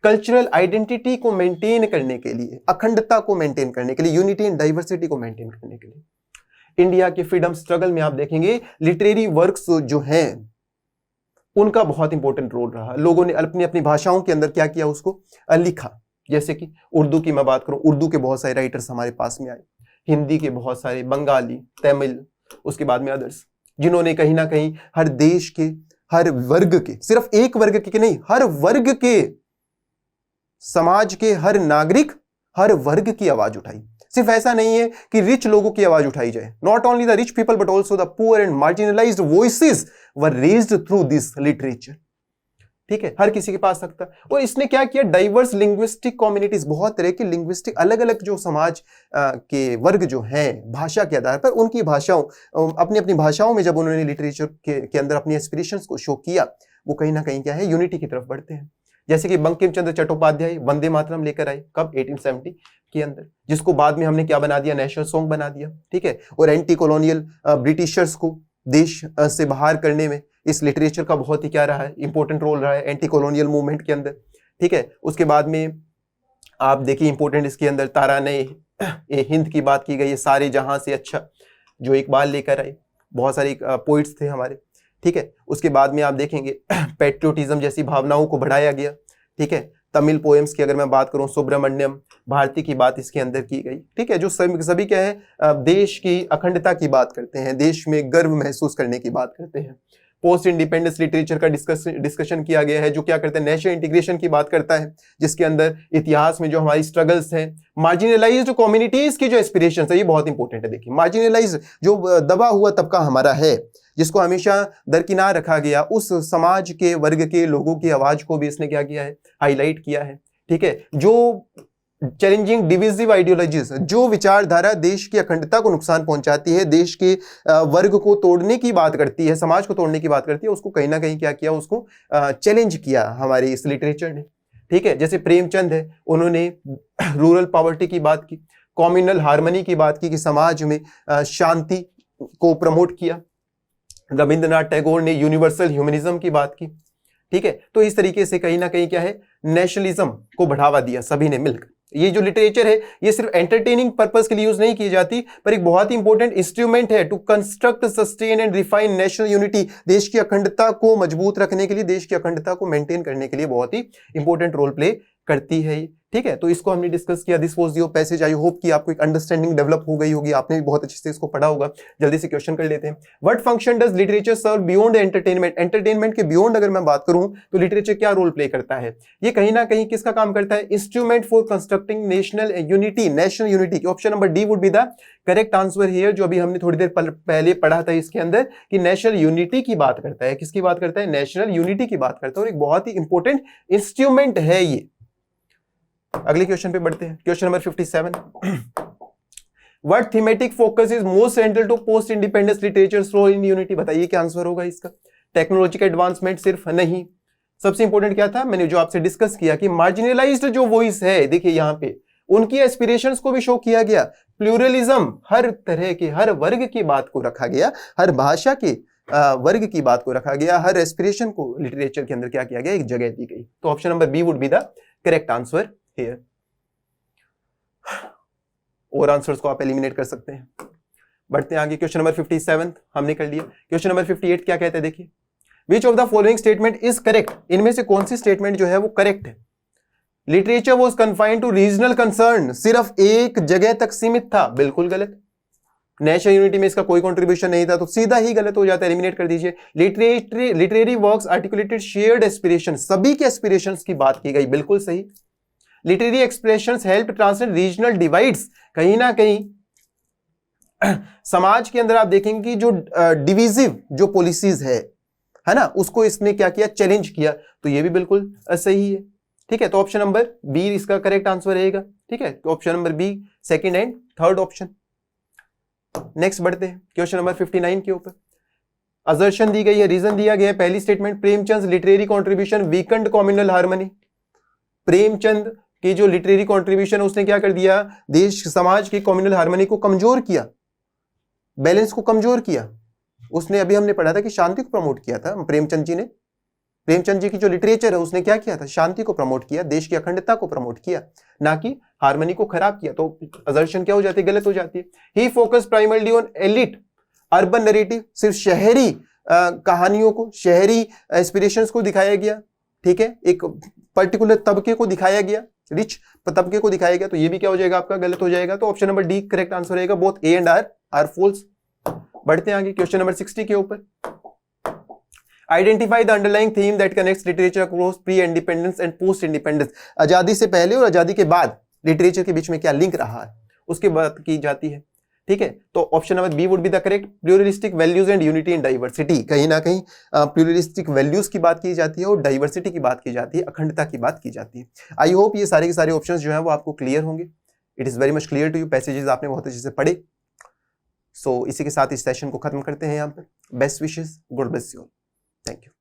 कल्चरल आइडेंटिटी को मेंटेन करने के लिए, अखंडता को मेंटेन करने के लिए, यूनिटी एंड डाइवर्सिटी को मेंटेन करने के लिए, इंडिया के फ्रीडम स्ट्रगल में आप देखेंगे लिटरेरी वर्क्स जो हैं उनका बहुत इंपॉर्टेंट रोल रहा। लोगों ने अपनी अपनी भाषाओं के अंदर क्या किया, उसको लिखा। जैसे कि उर्दू की मैं बात करूं, उर्दू के बहुत सारे राइटर्स हमारे पास में आए, हिंदी के बहुत सारे, बंगाली, तमिल, उसके बाद में अदर्स, जिन्होंने कहीं ना कहीं हर देश के, हर वर्ग के, सिर्फ एक वर्ग के नहीं, हर वर्ग के, समाज के हर नागरिक, हर वर्ग की आवाज उठाई। सिर्फ ऐसा नहीं है कि रिच लोगों की आवाज उठाई जाए, not only the rich people but also the poor and marginalised voices were raised through this literature. ठीक है, हर किसी के पास सकता। और इसने क्या किया, डाइवर्स लिंग्विस्टिक कम्युनिटीज, बहुत तरह के लिंग्विस्टिक अलग अलग जो समाज के वर्ग जो हैं, भाषा के आधार पर उनकी भाषाओं, अपनी अपनी भाषाओं में जब उन्होंने लिटरेचर के अंदर अपनी एस्पिरेशंस को शो किया, वो कहीं ना कहीं क्या है, यूनिटी की तरफ बढ़ते हैं। जैसे कि बंकिम चंद्र चट्टोपाध्याय वंदे मातरम लेकर आए, कब, 1870 के अंदर, जिसको बाद में हमने क्या बना दिया, नेशनल सॉन्ग बना दिया। ठीक है, और एंटी कॉलोनियल ब्रिटिशर्स को देश से बाहर करने में इस लिटरेचर का बहुत ही क्या रहा है, इंपॉर्टेंट रोल रहा है एंटी कॉलोनियल मूवमेंट के अंदर। ठीक है, उसके बाद में आप देखिए इंपॉर्टेंट इसके अंदर ताराने हिंद की बात की गई है, सारे जहां से अच्छा, जो इकबाल लेकर आए, बहुत सारे पोइट्स थे हमारे। ठीक है, उसके बाद में आप देखेंगे पैट्रियोटिज्म जैसी भावनाओं को बढ़ाया गया। ठीक है, तमिल पोएम्स की अगर मैं बात करूं, सुब्रमण्यम भारती की बात इसके अंदर की गई। ठीक है, जो सभी क्या है, देश की अखंडता की बात करते हैं, देश में गर्व महसूस करने की बात करते हैं। पोस्ट इंडिपेंडेंस लिटरेचर का डिस्कशन किया गया है, जो क्या करते हैं, नेशनल इंटीग्रेशन की बात करता है, जिसके अंदर इतिहास में जो हमारी स्ट्रगल्स हैं, मार्जिनलाइज्ड कम्युनिटीज की जो एस्पिरेशंस है, ये बहुत इंपॉर्टेंट है। देखिए, मार्जिनलाइज्ड जो दबा हुआ तबका हमारा है, जिसको हमेशा दरकिनार रखा गया, उस समाज के वर्ग के लोगों की आवाज को भी इसने क्या किया है, हाईलाइट किया है। ठीक है, जो चैलेंजिंग डिविजिव आइडियोलॉजीज, जो विचारधारा देश की अखंडता को नुकसान पहुंचाती है, देश के वर्ग को तोड़ने की बात करती है, समाज को तोड़ने की बात करती है, उसको कहीं ना कहीं क्या किया, उसको चैलेंज किया हमारे इस लिटरेचर ने। ठीक है, जैसे प्रेमचंद है, उन्होंने रूरल पॉवर्टी की बात की, कम्युनल हार्मनी की बात की, कि समाज में शांति को प्रमोट किया। रविंद्रनाथ टैगोर ने यूनिवर्सल ह्यूमनिज्म की बात की। ठीक है, तो इस तरीके से कहीं ना कहीं क्या है, नेशनलिज्म को बढ़ावा दिया सभी ने मिलकर। ये जो लिटरेचर है, ये सिर्फ एंटरटेनिंग पर्पस के लिए यूज नहीं की जाती, पर एक बहुत ही इंपॉर्टेंट इंस्ट्रूमेंट है to construct, sustain and refine national unity. देश की अखंडता को मजबूत रखने के लिए, देश की अखंडता को मेंटेन करने के लिए बहुत ही इंपॉर्टेंट रोल प्ले करती है। ठीक है, तो इसको हमने डिस्कस किया। This was your passage. I hope कि आपको एक अंडरस्टैंडिंग डेवलप हो गई होगी, आपने भी बहुत अच्छे से इसको पढ़ा होगा। जल्दी से क्वेश्चन कर लेते हैं। What function does literature serve beyond entertainment? Entertainment के बियॉन्ड अगर मैं बात करूं तो लिटरेचर क्या रोल प्ले करता है? ये कहीं ना कहीं किसका काम करता है? Instrument for constructing national unity, national unity. Option number D would be the correct answer here, जो अभी हमने थोड़ी देर पहले पढ़ा था इसके अंदर, कि नेशनल यूनिटी की बात करता है। किसकी बात करता है? नेशनल यूनिटी की बात करता है, और एक बहुत ही इंपॉर्टेंट इंस्ट्रूमेंट है ये। अगले क्वेश्चन पे बढ़ते हैं। Question number 57। What thematic focus is most central to post independence literature's role in unity? बताइए क्या आंसर होगा इसका। टेक्नोलॉजिकल एडवांसमेंट सिर्फ नहीं, सबसे इंपॉर्टेंट क्या था, मैंने जो आपसे डिस्कस किया कि मार्जिनलाइज्ड जो वॉइस है, देखिए यहां पे उनकी एस्पिरेशंस को भी शो किया गया। प्लूरलिज्म, हर तरह के, हर वर्ग की बात को रखा गया, हर भाषा के वर्ग की बात को रखा गया, हर एस्पिरेशन को लिटरेचर के अंदर क्या किया गया, एक जगह दी गई। तो option number B would be the correct answer here. और आंसर्स को आप एलिमिनेट कर सकते हैं। बढ़ते हैं आगे। क्वेश्चन नंबर 57 हमने कर लिया। क्वेश्चन नंबर 58 क्या कहते हैं, देखिए। Which of the following statement is correct? इनमें से कौन सी स्टेटमेंट जो है वो करेक्ट है? Literature was confined to regional concern, सिर्फ एक जगह तक सीमित था, बिल्कुल गलत। नेशनल यूनिटी में इसका कोई कंट्रीब्यूशन नहीं था, तो सीधा ही गलत हो जाता है, एलिमिनेट कर दीजिए। Literary works articulated shared aspiration, सभी के एस्पिरेशंस की बात की गई, बिल्कुल सही। Literary expressions help translate regional divides, कहीं ना कहीं समाज के अंदर आप देखेंगे कि जो डिविजिव जो पॉलिसीज है ना, उसको इसने क्या किया, चैलेंज किया, तो ये भी बिल्कुल सही है। ठीक है, तो ऑप्शन नंबर बी इसका करेक्ट आंसर रहेगा। ठीक है, तो option number B second and third option. Next बढ़ते हैं क्वेश्चन नंबर 59 के ऊपर। असर्शन दी गई है, रीजन दिया गया है। पहली statement, Premchand literary contribution weekend communal harmony. Premchand की जो लिटरेरी कंट्रीब्यूशन है उसने क्या कर दिया, देश समाज की कम्युनल हार्मनी को कमजोर किया, बैलेंस को कमजोर किया। उसने अभी हमने पढ़ा था कि शांति को प्रमोट किया था प्रेमचंद जी ने। प्रेमचंद जी की जो लिटरेचर है उसने क्या किया था, शांति को प्रमोट किया, देश की अखंडता को प्रमोट किया, ना कि हार्मनी को खराब किया। तो असर्शन क्या हो जाती है, गलत हो जाती है। He focus primarily on elite urban narrative, सिर्फ शहरी कहानियों को, शहरी एस्पिरेशंस को दिखाया गया। ठीक है, एक पर्टिकुलर तबके को दिखाया गया, रिच तबके को दिखाया गया। तो ये भी क्या हो जाएगा आपका, गलत हो जाएगा। तो option number D correct answer रहेगा। Both A and R false. बढ़ते हैं आगे क्वेश्चन नंबर 60 के ऊपर। Identify the underlying theme that connects literature across pre independence and post independence. आजादी से पहले और आजादी के बाद लिटरेचर के बीच में क्या लिंक रहा है, उसकी बात की जाती है। ठीक है, तो option number B would be the correct. Pluralistic values and unity in diversity. कहीं ना कहीं प्लूरलिस्टिक वैल्यूज की बात की जाती है और डाइवर्सिटी की बात की जाती है, अखंडता की बात की जाती है। आई होप ये सारे के सारे ऑप्शंस जो हैं वो आपको क्लियर होंगे। It is very much clear to you, passages आपने बहुत अच्छे से पढ़े। सो इसी के साथ इस सेशन को खत्म करते हैं यहाँ पर। Best wishes, God bless you, thank you.